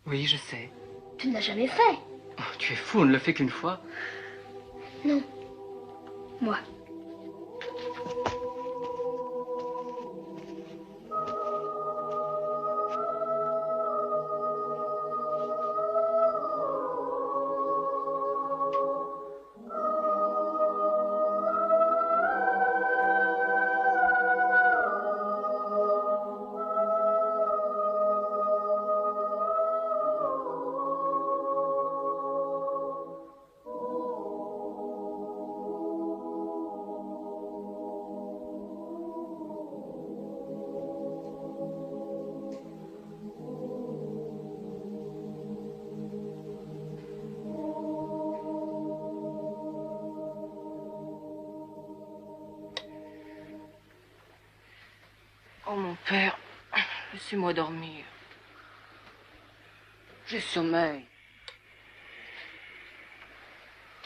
Oui, je sais. Tu ne l'as jamais fait. Oh, tu es fou, on ne le fait qu'une fois. Non. Moi. Oh, mon père, laissez-moi dormir. J'ai sommeil.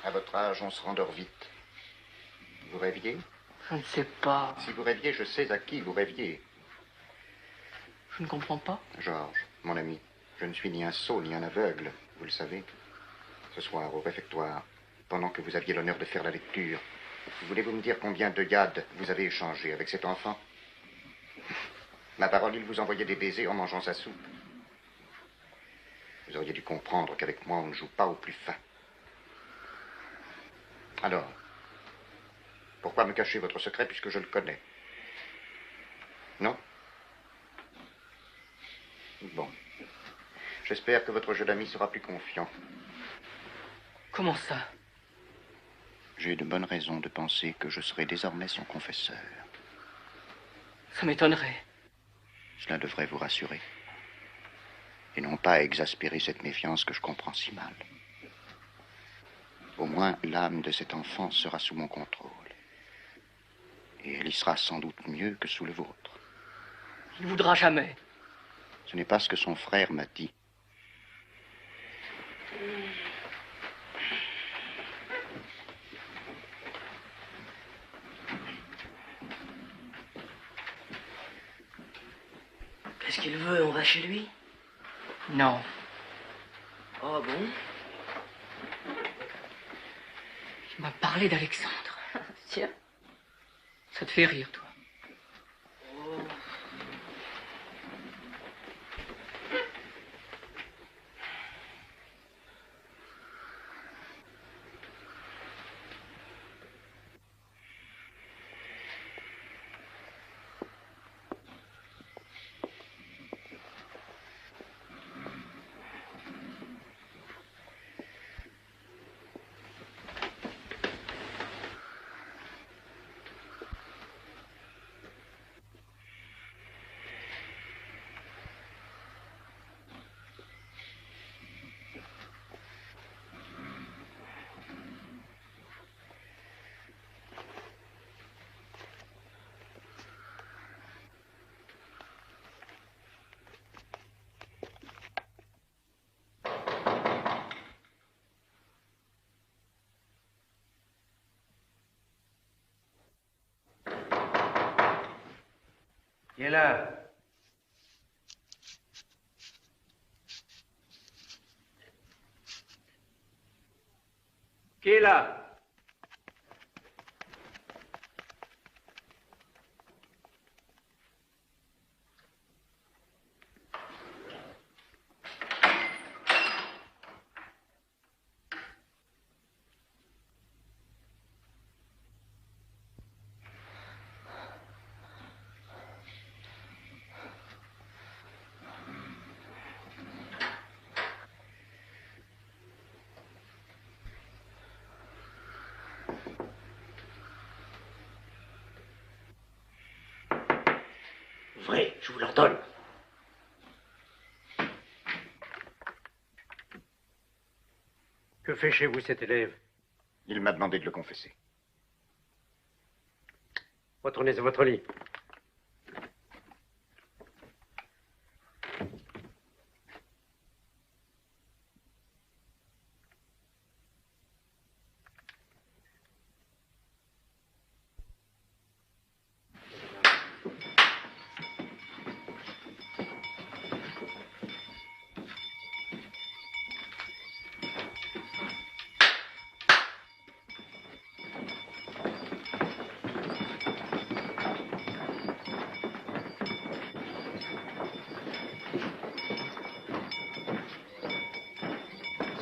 À votre âge, on se rendort vite. Vous rêviez? Je ne sais pas. Si vous rêviez, je sais à qui vous rêviez. Je ne comprends pas. Georges, mon ami, je ne suis ni un sot ni un aveugle, vous le savez. Ce soir, au réfectoire, pendant que vous aviez l'honneur de faire la lecture, voulez-vous me dire combien de yad vous avez échangé avec cet enfant? Ma parole, il vous envoyait des baisers en mangeant sa soupe. Vous auriez dû comprendre qu'avec moi, on ne joue pas au plus fin. Alors, pourquoi me cacher votre secret puisque je le connais? Non? Bon. J'espère que votre jeune ami sera plus confiant. Comment ça? J'ai de bonnes raisons de penser que je serai désormais son confesseur. Ça m'étonnerait. Cela devrait vous rassurer. Et non pas exaspérer cette méfiance que je comprends si mal. Au moins, l'âme de cet enfant sera sous mon contrôle. Et elle y sera sans doute mieux que sous le vôtre. Il ne voudra jamais. Ce n'est pas ce que son frère m'a dit. Qu'est-ce qu'il veut? On va chez lui? Non. Oh bon? Il m'a parlé d'Alexandre. Tiens. Ça te fait rire, toi? Oh. Qui est là? Qui est là? Vrai, je vous l'ordonne. Que fait chez vous cet élève? Il m'a demandé de le confesser. Retournez à votre lit.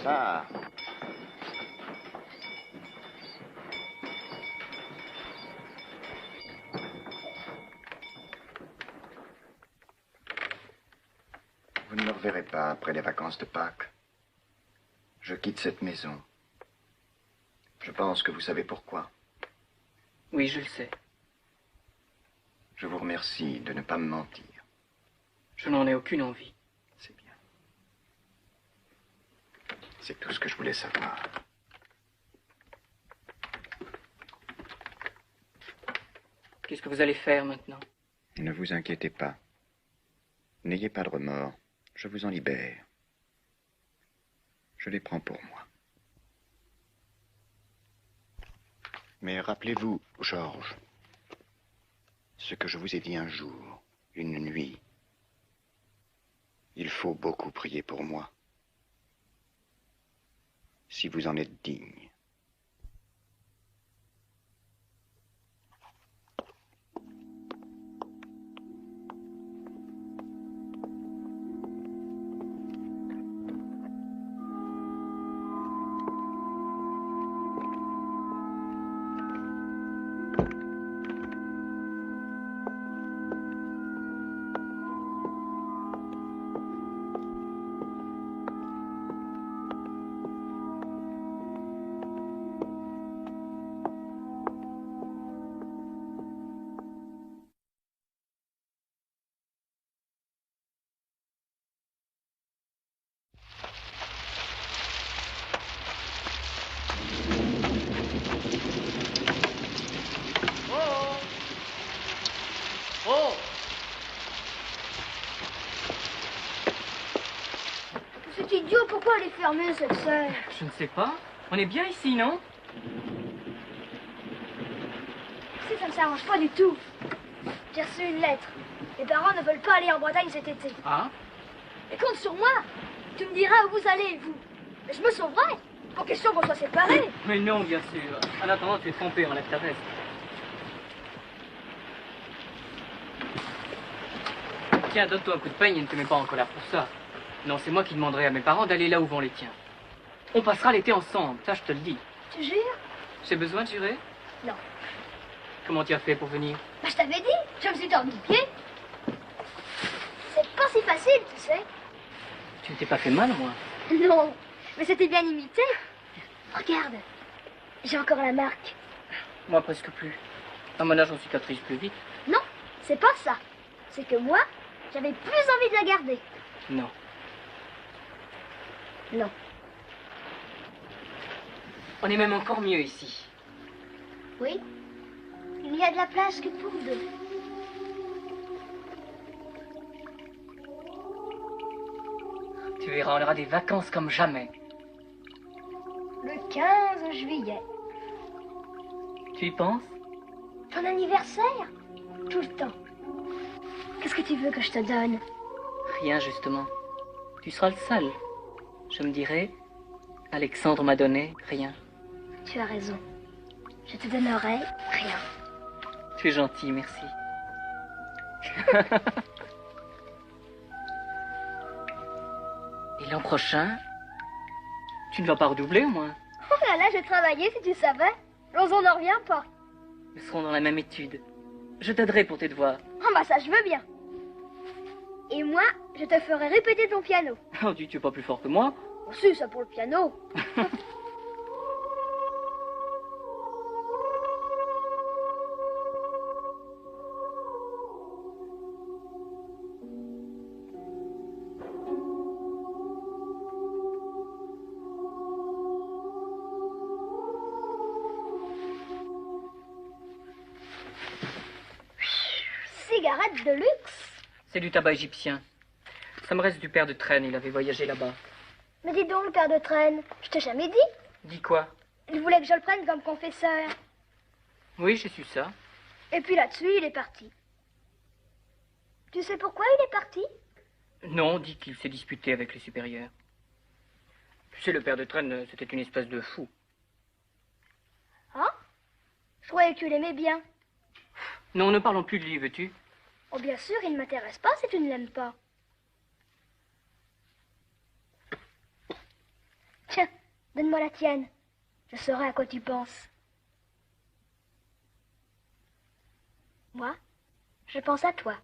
Ça. Vous ne me reverrez pas après les vacances de Pâques. Je quitte cette maison. Je pense que vous savez pourquoi. Oui, je le sais. Je vous remercie de ne pas me mentir. Je n'en ai aucune envie. C'est bien. C'est tout ce que je voulais savoir. Qu'est-ce que vous allez faire maintenant? Ne vous inquiétez pas. N'ayez pas de remords. Je vous en libère. Je les prends pour moi. Mais rappelez-vous, Georges, ce que je vous ai dit un jour, une nuit, Il faut beaucoup prier pour moi. Si vous en êtes digne. C'est idiot, pourquoi elle est fermée, cette serre? Je ne sais pas. On est bien ici, non? Si, ça ne s'arrange pas du tout. J'ai reçu une lettre. Les parents ne veulent pas aller en Bretagne cet été. Ah? Et compte sur moi. Tu me diras où vous allez, vous. Mais je me sauverai. Pour question qu'on soit séparés. Mais non, bien sûr. En attendant, tu es trompé, enlève ta veste. Tiens, donne-toi un coup de peigne et ne te mets pas en colère pour ça. Non, c'est moi qui demanderai à mes parents d'aller là où vont les tiens. On passera l'été ensemble, ça je te le dis. Tu jures? J'ai besoin de jurer? Non. Comment tu as fait pour venir? Bah, je t'avais dit, je me suis tordu le pied. C'est pas si facile, tu sais. Tu ne t'es pas fait mal, moi? Non, mais c'était bien imité. Regarde, j'ai encore la marque. Moi, presque plus. À mon âge, on cicatrise plus vite. Non, c'est pas ça. C'est que moi, j'avais plus envie de la garder. Non. Non. On est même encore mieux ici. Oui, il y a de la place que pour deux. Tu verras, on aura des vacances comme jamais. Le 15 juillet. Tu y penses? Ton anniversaire? Tout le temps. Qu'est-ce que tu veux que je te donne? Rien, justement. Tu seras le seul. Je me dirai, Alexandre m'a donné rien. Tu as raison. Je te donnerai rien. Tu es gentil, merci. Et l'an prochain, tu ne vas pas redoubler au moins? Oh là là, j'ai travaillé si tu savais. L'on n'en revient pas. Nous serons dans la même étude. Je t'aiderai pour tes devoirs. Oh bah ça, je veux bien. Et moi, je te ferai répéter ton piano. Oh, tu es pas plus fort que moi? Oh, si, ça pour le piano. Cigarette de luxe. C'est du tabac égyptien. Ça me reste du père de Traîne, il avait voyagé là-bas. Mais dis donc, le père de Traîne, je t'ai jamais dit. Dis quoi? Il voulait que je le prenne comme confesseur. Oui, j'ai su ça. Et puis là-dessus, il est parti. Tu sais pourquoi il est parti? Non, on dit qu'il s'est disputé avec les supérieurs. Tu sais, le père de Traîne, c'était une espèce de fou. Ah? Je croyais que tu l'aimais bien. Non, ne parlons plus de lui, veux-tu? Oh, bien sûr, il ne m'intéresse pas si tu ne l'aimes pas. Tiens, donne-moi la tienne. Je saurai à quoi tu penses. Moi, je pense à toi.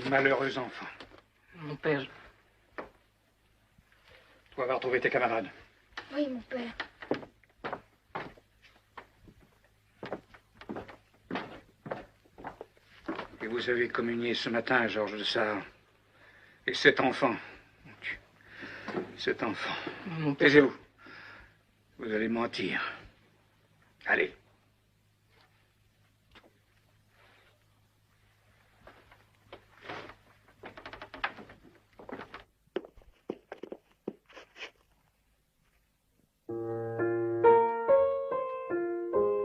Malheureux enfant. Mon père... Tu dois avoir retrouvé tes camarades. Oui, mon père. Et vous avez communié ce matin, Georges de Sart. Et cet enfant. cet enfant. Mon père... Taisez-vous. Vous allez mentir. Allez.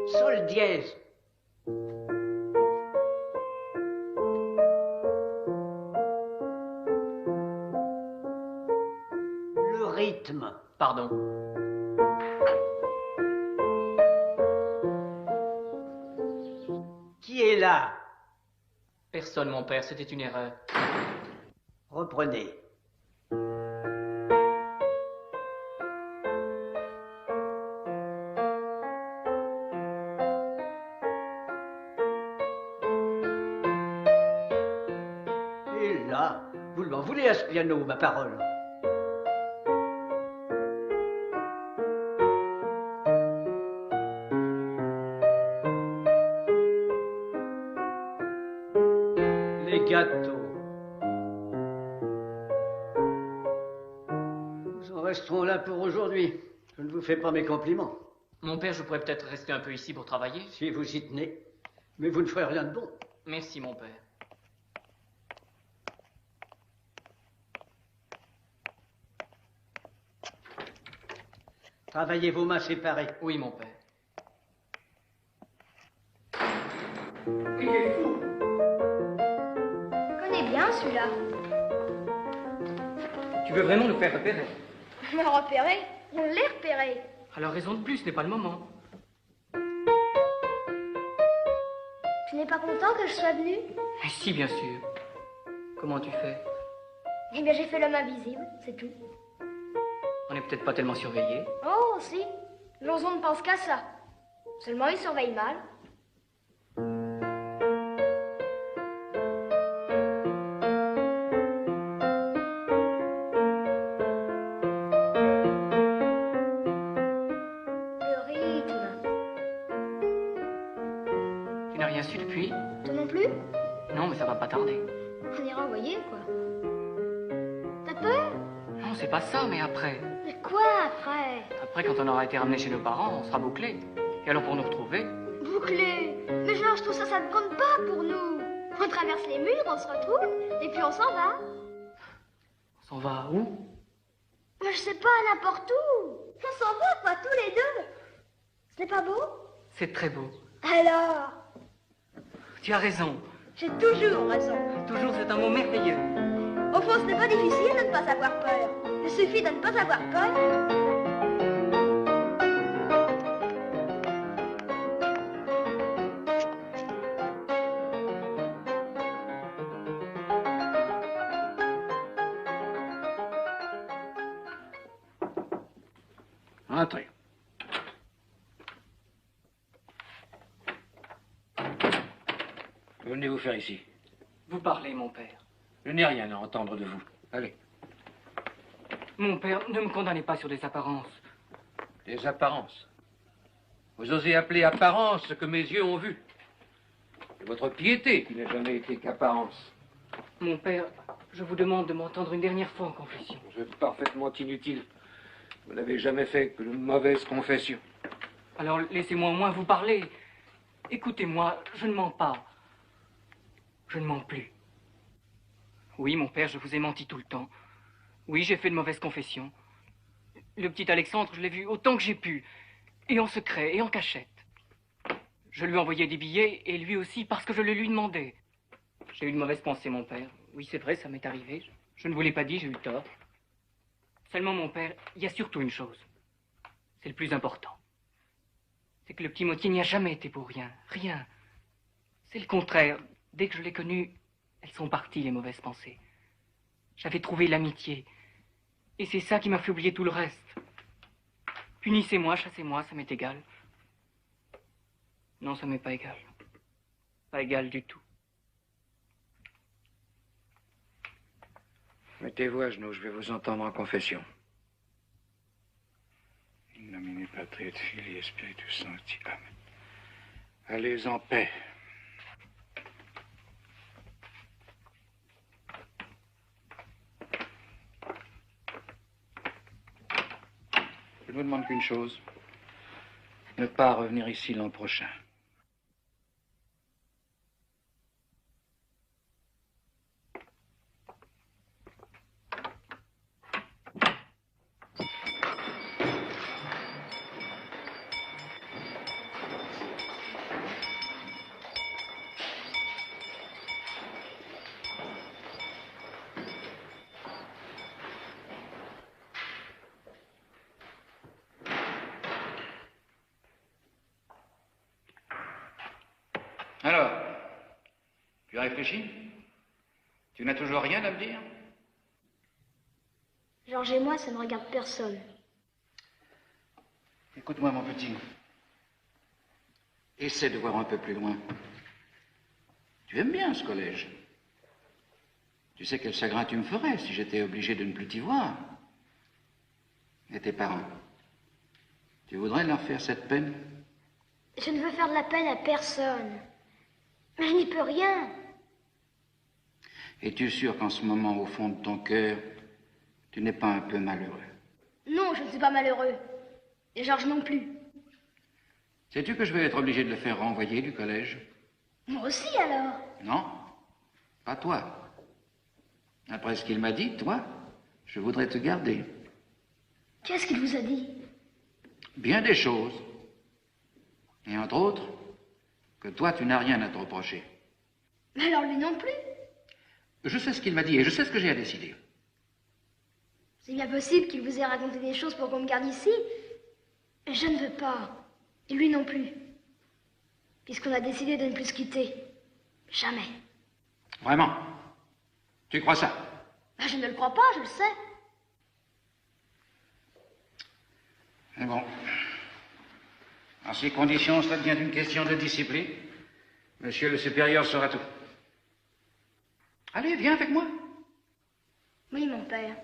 Sol dièse. Le rythme. Pardon. Qui est là? Personne, mon père, c'était une erreur. Reprenez. Et là, vous l'en voulez à ce piano, ma parole. Les gâteaux. Nous en resterons là pour aujourd'hui. Je ne vous fais pas mes compliments. Mon père, je pourrais peut-être rester un peu ici pour travailler. Si vous y tenez. Mais vous ne ferez rien de bon. Merci, mon père. Travaillez vos mains séparées. Oui, mon père. Je connais bien celui-là. Tu veux vraiment nous faire repérer? On l'a repéré. On l'a repéré. Alors raison de plus, ce n'est pas le moment. Tu n'es pas content que je sois venu? Mais si, bien sûr. Comment tu fais? Eh bien, j'ai fait l'homme invisible, c'est tout. On n'est peut-être pas tellement surveillés. Oh, si. L'Ozon ne pense qu'à ça. Seulement, il surveille mal. Le rythme. Tu n'as rien su depuis? Toi non plus? Non, mais ça va pas tarder. On est renvoyé, quoi. T'as peur? Non, c'est pas ça, mais après. Mais quoi après? Après, quand on aura été ramené chez nos parents, on sera bouclé. Et alors pour nous retrouver? Bouclé. Mais Georges, tout ça, ça ne compte pas pour nous. On traverse les murs, on se retrouve, et puis on s'en va. On s'en va où? Mais je sais pas, n'importe où. On s'en va, quoi, tous les deux. Ce n'est pas beau? C'est très beau. Alors? Tu as raison. J'ai toujours raison. Toujours, c'est un mot merveilleux. Au fond, ce n'est pas difficile de ne pas avoir peur. Il suffit de ne pas avoir peur. Entrez. Que venez-vous faire ici? Vous parlez, mon père. Je n'ai rien à entendre de vous. Allez. Mon père, ne me condamnez pas sur des apparences. Des apparences. Vous osez appeler apparence ce que mes yeux ont vu. C'est votre piété qui n'a jamais été qu'apparence. Mon père, je vous demande de m'entendre une dernière fois en confession. Vous êtes parfaitement inutile. Vous n'avez jamais fait que de mauvaises confessions. Alors laissez-moi au moins vous parler. Écoutez-moi, je ne mens pas. Je ne mens plus. Oui, mon père, je vous ai menti tout le temps. Oui, j'ai fait de mauvaises confessions. Le petit Alexandre, je l'ai vu autant que j'ai pu. Et en secret, et en cachette. Je lui envoyais des billets, et lui aussi, parce que je le lui demandais. J'ai eu de mauvaises pensées, mon père. Oui, c'est vrai, ça m'est arrivé. Je ne vous l'ai pas dit, j'ai eu tort. Seulement, mon père, il y a surtout une chose. C'est le plus important. C'est que le petit Motier n'y a jamais été pour rien. Rien. C'est le contraire. Dès que je l'ai connu, elles sont parties, les mauvaises pensées. J'avais trouvé l'amitié. Et c'est ça qui m'a fait oublier tout le reste. Punissez-moi, chassez-moi, ça m'est égal. Non, ça m'est pas égal. Pas égal du tout. Mettez-vous à genoux, je vais vous entendre en confession. In nomine Patri et Filii et Spiritus Sancti. Amen. Allez en paix. ne vous demande qu'une chose. Ne pas revenir ici l'an prochain. Alors, tu as réfléchi? Tu n'as toujours rien à me dire? Georges et moi, ça ne regarde personne. Écoute-moi, mon petit. Essaie de voir un peu plus loin. Tu aimes bien ce collège. Tu sais quel chagrin tu me ferais si j'étais obligé de ne plus t'y voir. Et tes parents? Tu voudrais leur faire cette peine? Je ne veux faire de la peine à personne. Mais je n'y peux rien. Es-tu sûr qu'en ce moment, au fond de ton cœur, tu n'es pas un peu malheureux? Non, je ne suis pas malheureux. Et Georges non plus. Sais-tu que je vais être obligé de le faire renvoyer du collège? Moi aussi, alors. Non, pas toi. Après ce qu'il m'a dit, toi, je voudrais te garder. Qu'est-ce qu'il vous a dit? Bien des choses. Et entre autres, que toi, tu n'as rien à te reprocher. Mais alors lui non plus. Je sais ce qu'il m'a dit et je sais ce que j'ai à décider. C'est bien possible qu'il vous ait raconté des choses pour qu'on me garde ici. Mais je ne veux pas. Et lui non plus. Puisqu'on a décidé de ne plus se quitter. Jamais. Vraiment? Tu crois ça? Ben, je ne le crois pas, je le sais. Mais bon. En ces conditions, cela devient une question de discipline. Monsieur le supérieur saura tout. Allez, viens avec moi. Oui, mon père.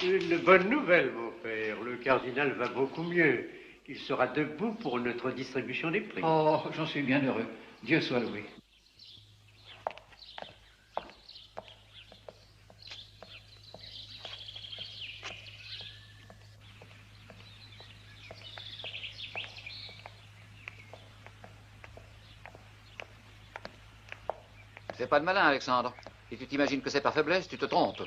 Une bonne nouvelle, mon père. Le cardinal va beaucoup mieux. Il sera debout pour notre distribution des prix. Oh, j'en suis bien heureux. Dieu soit loué. C'est pas de malin, Alexandre. Si tu t'imagines que c'est par faiblesse, tu te trompes.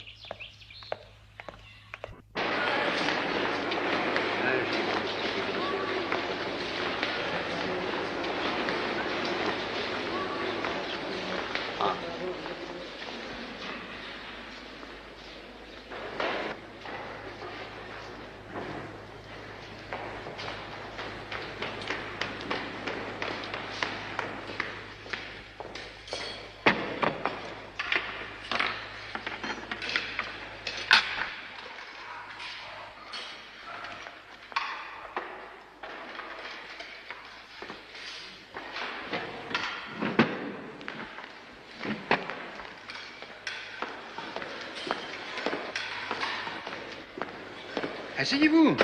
Asseyez-vous.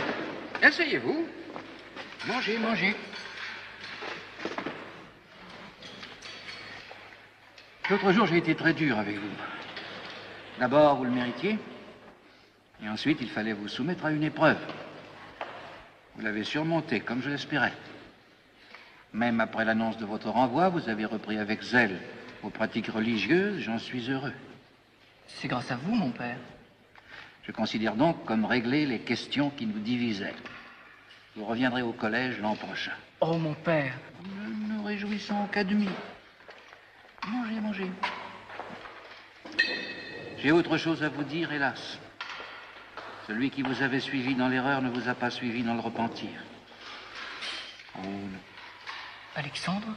Asseyez-vous. Mangez, mangez. L'autre jour, j'ai été très dur avec vous. D'abord, vous le méritiez. Et ensuite, il fallait vous soumettre à une épreuve. Vous l'avez surmontée, comme je l'espérais. Même après l'annonce de votre renvoi, vous avez repris avec zèle vos pratiques religieuses. J'en suis heureux. C'est grâce à vous, mon père. Je considère donc comme réglées les questions qui nous divisaient. Vous reviendrez au collège l'an prochain. Oh, mon père. Nous nous réjouissons qu'à demi. Mangez, mangez. J'ai autre chose à vous dire, hélas. Celui qui vous avait suivi dans l'erreur ne vous a pas suivi dans le repentir. Oh, non. Alexandre?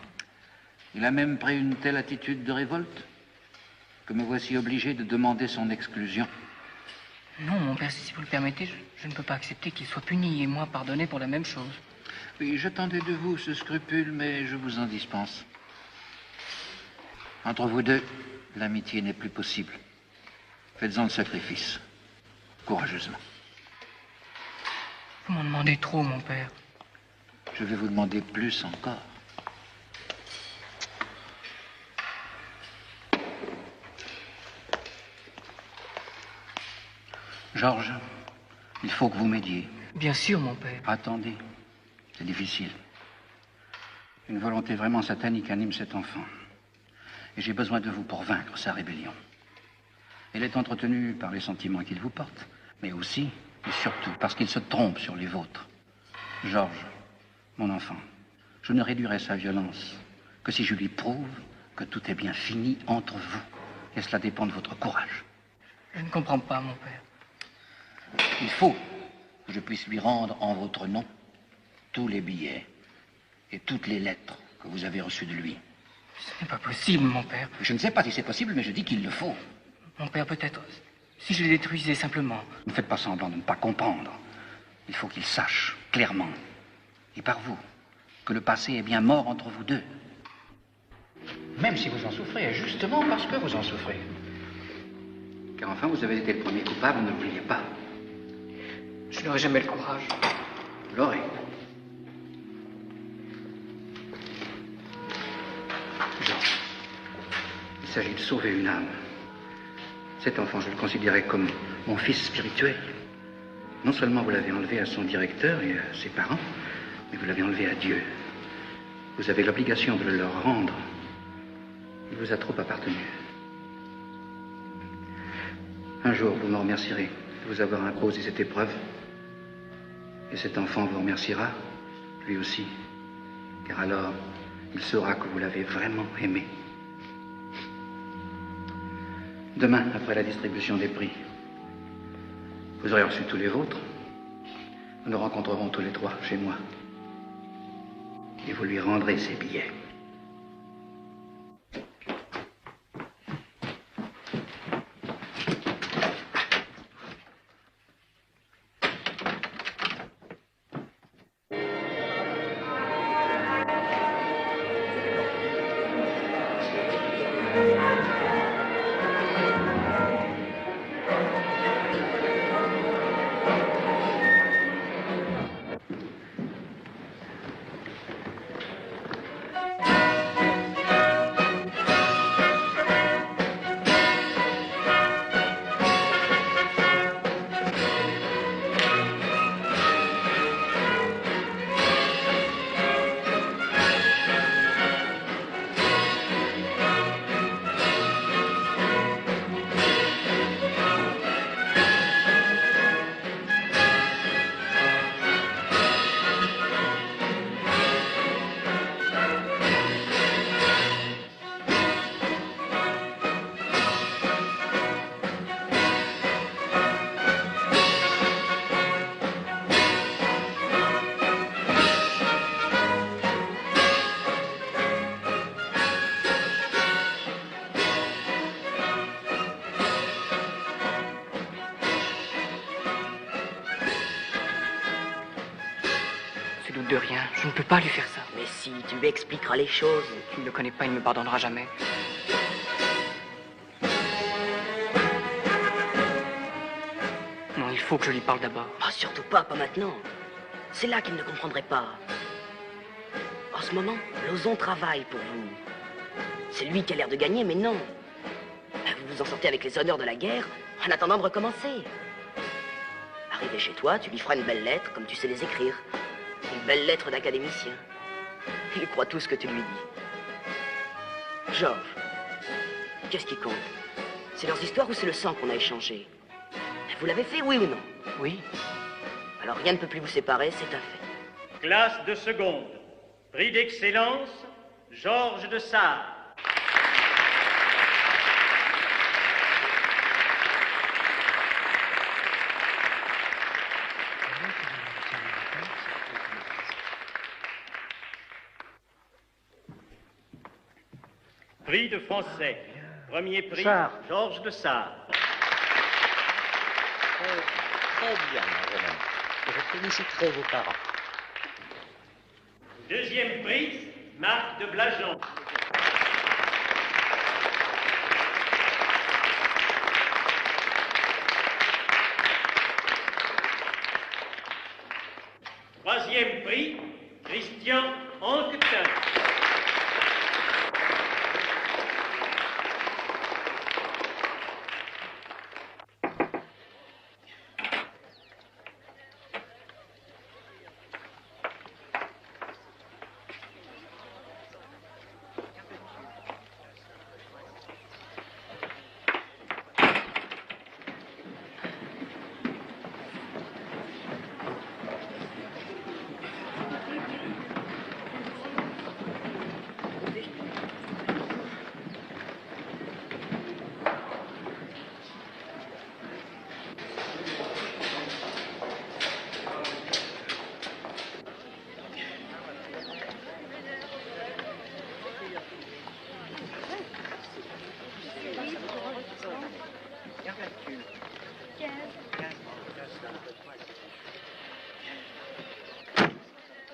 Il a même pris une telle attitude de révolte que me voici obligé de demander son exclusion. Non, mon père, si vous le permettez, je ne peux pas accepter qu'il soit puni et moi pardonné pour la même chose. Oui, j'attendais de vous ce scrupule, mais je vous en dispense. Entre vous deux, l'amitié n'est plus possible. Faites-en le sacrifice. Courageusement. Vous m'en demandez trop, mon père. Je vais vous demander plus encore. Georges, il faut que vous m'aidiez. Bien sûr, mon père. Attendez, c'est difficile. Une volonté vraiment satanique anime cet enfant. Et j'ai besoin de vous pour vaincre sa rébellion. Elle est entretenue par les sentiments qu'il vous porte, mais aussi et surtout parce qu'il se trompe sur les vôtres. Georges, mon enfant, je ne réduirai sa violence que si je lui prouve que tout est bien fini entre vous. Et cela dépend de votre courage. Je ne comprends pas, mon père. Il faut que je puisse lui rendre en votre nom tous les billets et toutes les lettres que vous avez reçues de lui. Ce n'est pas possible, mon père. Je ne sais pas si c'est possible, mais je dis qu'il le faut. Mon père, peut-être, si je les détruisais simplement. Ne faites pas semblant de ne pas comprendre. Il faut qu'il sache, clairement, et par vous, que le passé est bien mort entre vous deux. Même si vous en souffrez, et justement parce que vous en souffrez. Car enfin, vous avez été le premier coupable, ne l'oubliez pas. Je n'aurai jamais le courage. Vous l'aurez. Georges, il s'agit de sauver une âme. Cet enfant, je le considérais comme mon fils spirituel. Non seulement vous l'avez enlevé à son directeur et à ses parents, mais vous l'avez enlevé à Dieu. Vous avez l'obligation de le leur rendre. Il vous a trop appartenu. Un jour, vous me remercierez de vous avoir imposé cette épreuve. Et cet enfant vous remerciera, lui aussi. Car alors, il saura que vous l'avez vraiment aimé. Demain, après la distribution des prix, vous aurez reçu tous les vôtres. Nous nous rencontrerons tous les trois chez moi. Et vous lui rendrez ses billets. De rien, je ne peux pas lui faire ça. Mais si, tu lui expliqueras les choses. Tu ne le connais pas, il ne me pardonnera jamais. Non, il faut que je lui parle d'abord. Oh, surtout pas maintenant. C'est là qu'il ne comprendrait pas. En ce moment, Lauzon travaille pour vous. C'est lui qui a l'air de gagner, mais non. Vous vous en sortez avec les honneurs de la guerre en attendant de recommencer. Arrivé chez toi, tu lui feras une belle lettre, comme tu sais les écrire. Une belle lettre d'académicien. Il croit tout ce que tu lui dis. Georges, qu'est-ce qui compte? C'est leurs histoires ou c'est le sang qu'on a échangé? Vous l'avez fait, oui ou non? Oui. Alors rien ne peut plus vous séparer, c'est un fait. Classe de seconde. Prix d'excellence, Georges de Sade. Prix de français. Premier prix, Georges de Sade. Très bien, ma jeune amie. Je féliciterai vos parents. Deuxième prix, Marc de Blajon. Troisième prix, Christian Anquetin.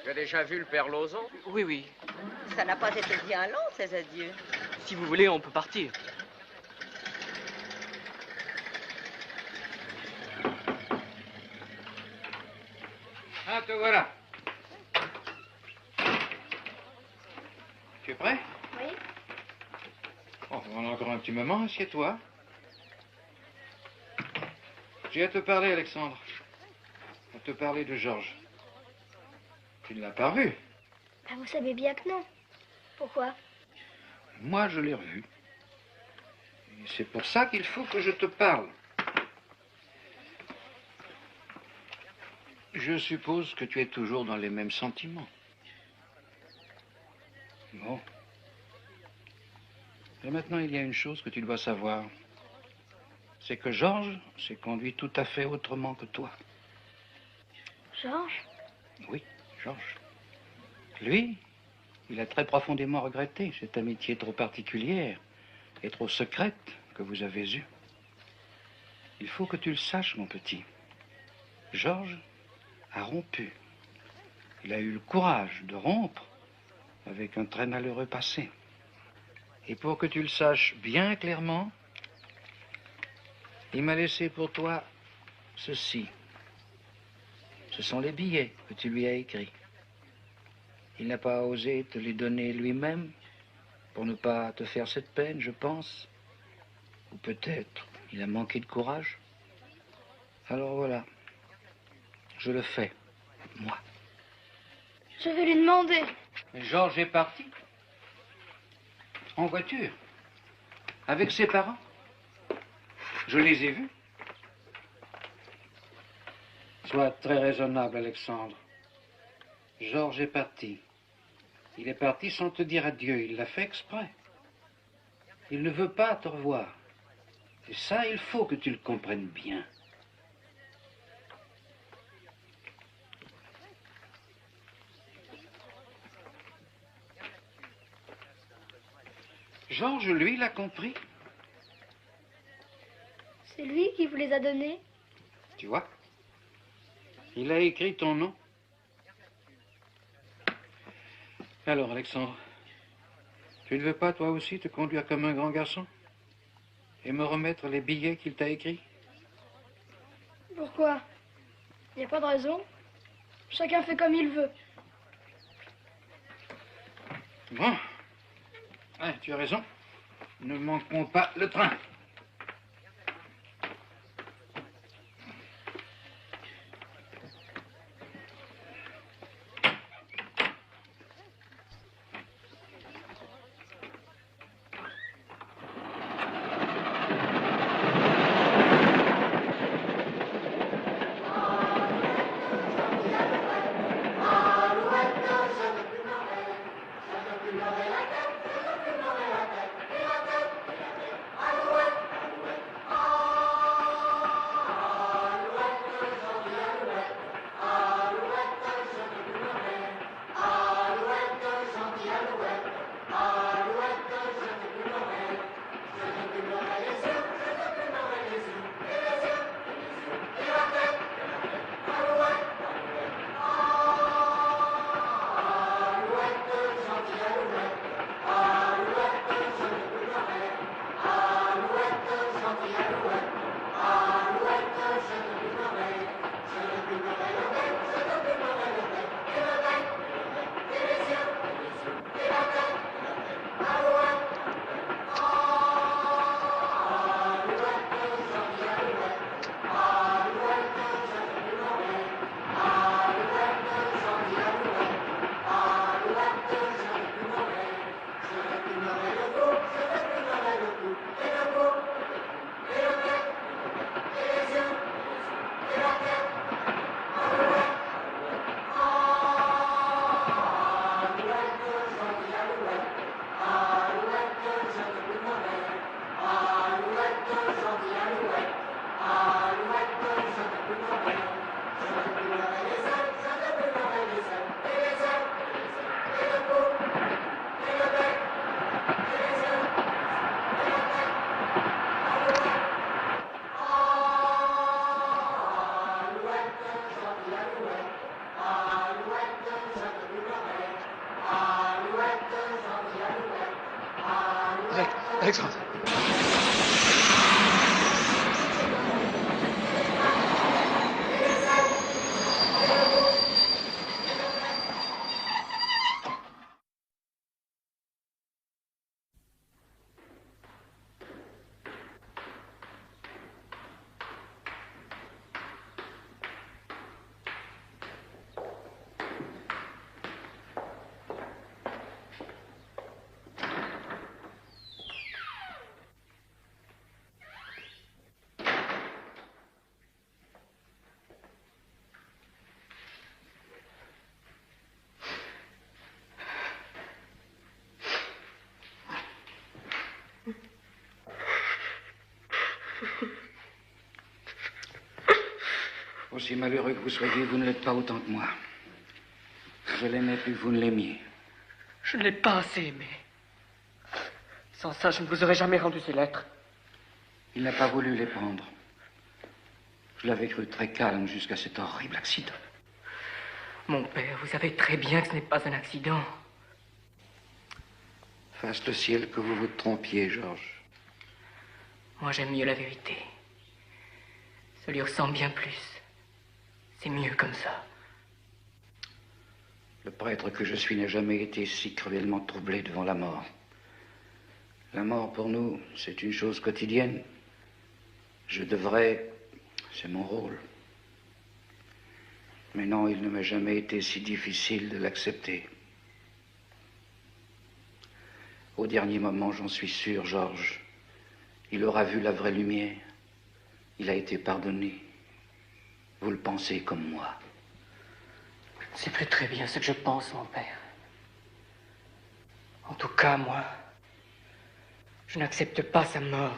Tu as déjà vu le père Lauzon? Oui, oui. Ça n'a pas été bien long, ces adieux. Si vous voulez, on peut partir. Ah, te voilà. Tu es prêt? Oui. Oh, on a encore un petit moment, assieds-toi. J'ai à te parler, Alexandre. À te parler de Georges. Tu ne l'as pas revu? Ah, vous savez bien que non. Pourquoi? Moi, je l'ai revu. Et c'est pour ça qu'il faut que je te parle. Je suppose que tu es toujours dans les mêmes sentiments. Bon. Et maintenant, il y a une chose que tu dois savoir. C'est que Georges s'est conduit tout à fait autrement que toi. Georges? Oui, Georges. Lui, il a très profondément regretté cette amitié trop particulière et trop secrète que vous avez eue. Il faut que tu le saches, mon petit. Georges a rompu. Il a eu le courage de rompre avec un très malheureux passé. Et pour que tu le saches bien clairement, il m'a laissé pour toi ceci. Ce sont les billets que tu lui as écrits. Il n'a pas osé te les donner lui-même pour ne pas te faire cette peine, je pense. Ou peut-être il a manqué de courage. Alors voilà, je le fais, moi. Je vais lui demander. Mais Georges est parti. En voiture. Avec ses parents. Je les ai vus. Sois très raisonnable, Alexandre. Georges est parti. Il est parti sans te dire adieu. Il l'a fait exprès. Il ne veut pas te revoir. Et ça, il faut que tu le comprennes bien. Georges, lui, l'a compris. C'est lui qui vous les a donnés? Tu vois? Il a écrit ton nom. Alors, Alexandre, tu ne veux pas, toi aussi, te conduire comme un grand garçon et me remettre les billets qu'il t'a écrits? Pourquoi? Il n'y a pas de raison. Chacun fait comme il veut. Bon. Ouais, tu as raison. Ne manquons pas le train. Alexandre. Aussi malheureux que vous soyez, vous ne l'êtes pas autant que moi. Je l'aimais plus que vous ne l'aimiez. Je ne l'ai pas assez aimé. Sans ça, je ne vous aurais jamais rendu ces lettres. Il n'a pas voulu les prendre. Je l'avais cru très calme jusqu'à cet horrible accident. Mon père, vous savez très bien que ce n'est pas un accident. Fasse le ciel que vous vous trompiez, Georges. Moi, j'aime mieux la vérité. Ça lui ressemble bien plus. C'est mieux comme ça. Le prêtre que je suis n'a jamais été si cruellement troublé devant la mort. La mort, pour nous, c'est une chose quotidienne. Je devrais... c'est mon rôle. Mais non, il ne m'a jamais été si difficile de l'accepter. Au dernier moment, j'en suis sûr, Georges, il aura vu la vraie lumière. Il a été pardonné. Vous le pensez comme moi. C'est plus très bien ce que je pense, mon père. En tout cas, moi, je n'accepte pas sa mort.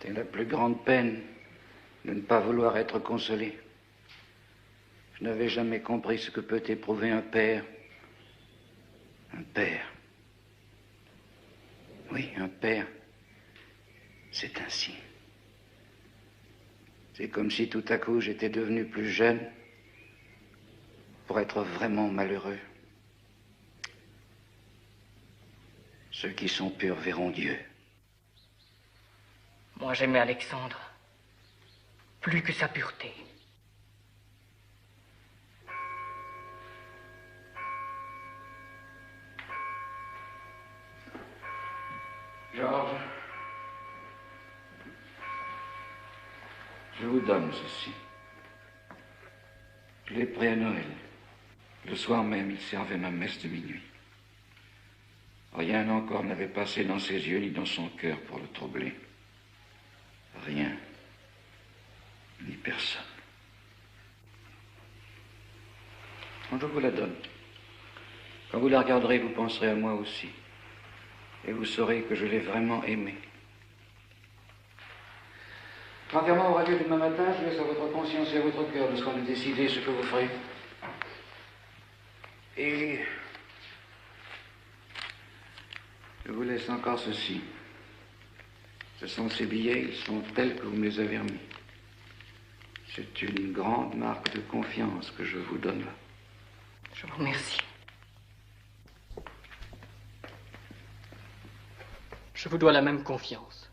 C'est la plus grande peine de ne pas vouloir être consolé. Je n'avais jamais compris ce que peut éprouver un père. Un père. Oui, un père. C'est ainsi. C'est comme si tout à coup j'étais devenu plus jeune pour être vraiment malheureux. Ceux qui sont purs verront Dieu. Moi, j'aimais Alexandre plus que sa pureté. Georges, je vous donne ceci. Je l'ai pris à Noël. Le soir même, il servait ma messe de minuit. Rien encore n'avait passé dans ses yeux ni dans son cœur pour le troubler. Rien, ni personne. Je vous la donne. Quand vous la regarderez, vous penserez à moi aussi. Et vous saurez que je l'ai vraiment aimé. L'enterrement aura lieu demain matin. Je laisse à votre conscience et à votre cœur le soin de décider ce que vous ferez. Et je vous laisse encore ceci. Ce sont ces billets, ils sont tels que vous me les avez remis. C'est une grande marque de confiance que je vous donne là. Je vous remercie. Je vous dois la même confiance.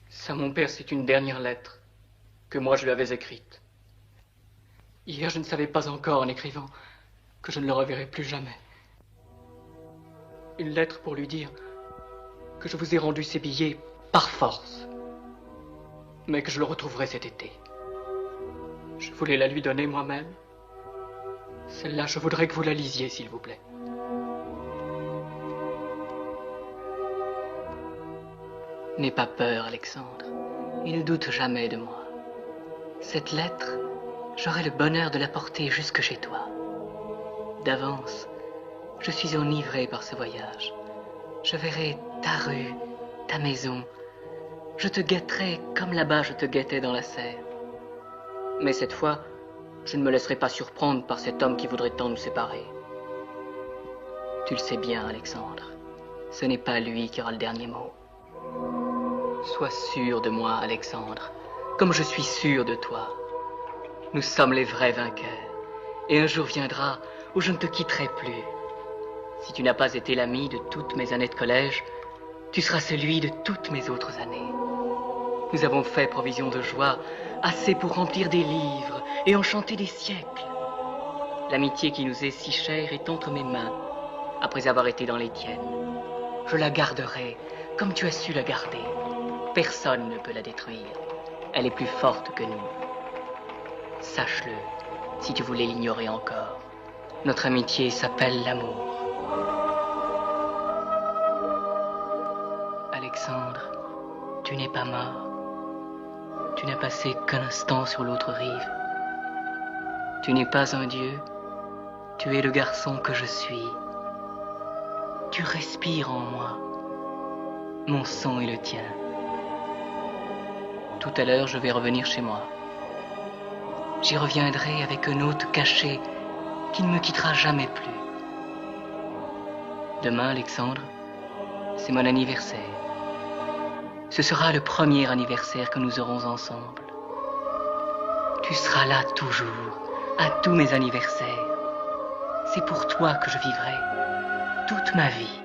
Ça, mon père, c'est une dernière lettre que moi je lui avais écrite. Hier, je ne savais pas encore, en écrivant, que je ne le reverrai plus jamais. Une lettre pour lui dire que je vous ai rendu ces billets par force, mais que je le retrouverai cet été. Je voulais la lui donner moi-même. Celle-là, je voudrais que vous la lisiez, s'il vous plaît. N'aie pas peur, Alexandre. Il ne doute jamais de moi. Cette lettre, j'aurai le bonheur de la porter jusque chez toi. D'avance, je suis enivré par ce voyage. Je verrai ta rue, ta maison. Je te guetterai comme là-bas je te guettais dans la serre. Mais cette fois, je ne me laisserai pas surprendre par cet homme qui voudrait tant nous séparer. Tu le sais bien, Alexandre. Ce n'est pas lui qui aura le dernier mot. Sois sûr de moi, Alexandre, comme je suis sûr de toi. Nous sommes les vrais vainqueurs. Et un jour viendra où je ne te quitterai plus. Si tu n'as pas été l'ami de toutes mes années de collège, tu seras celui de toutes mes autres années. Nous avons fait provision de joie, assez pour remplir des livres et enchanter des siècles. L'amitié qui nous est si chère est entre mes mains, après avoir été dans les tiennes. Je la garderai comme tu as su la garder. Personne ne peut la détruire. Elle est plus forte que nous. Sache-le, si tu voulais l'ignorer encore. Notre amitié s'appelle l'amour. Alexandre, tu n'es pas mort. Tu n'as passé qu'un instant sur l'autre rive. Tu n'es pas un dieu. Tu es le garçon que je suis. Tu respires en moi. Mon sang est le tien. Tout à l'heure, je vais revenir chez moi. J'y reviendrai avec un hôte caché qui ne me quittera jamais plus. Demain, Alexandre, c'est mon anniversaire. Ce sera le premier anniversaire que nous aurons ensemble. Tu seras là toujours, à tous mes anniversaires. C'est pour toi que je vivrai toute ma vie.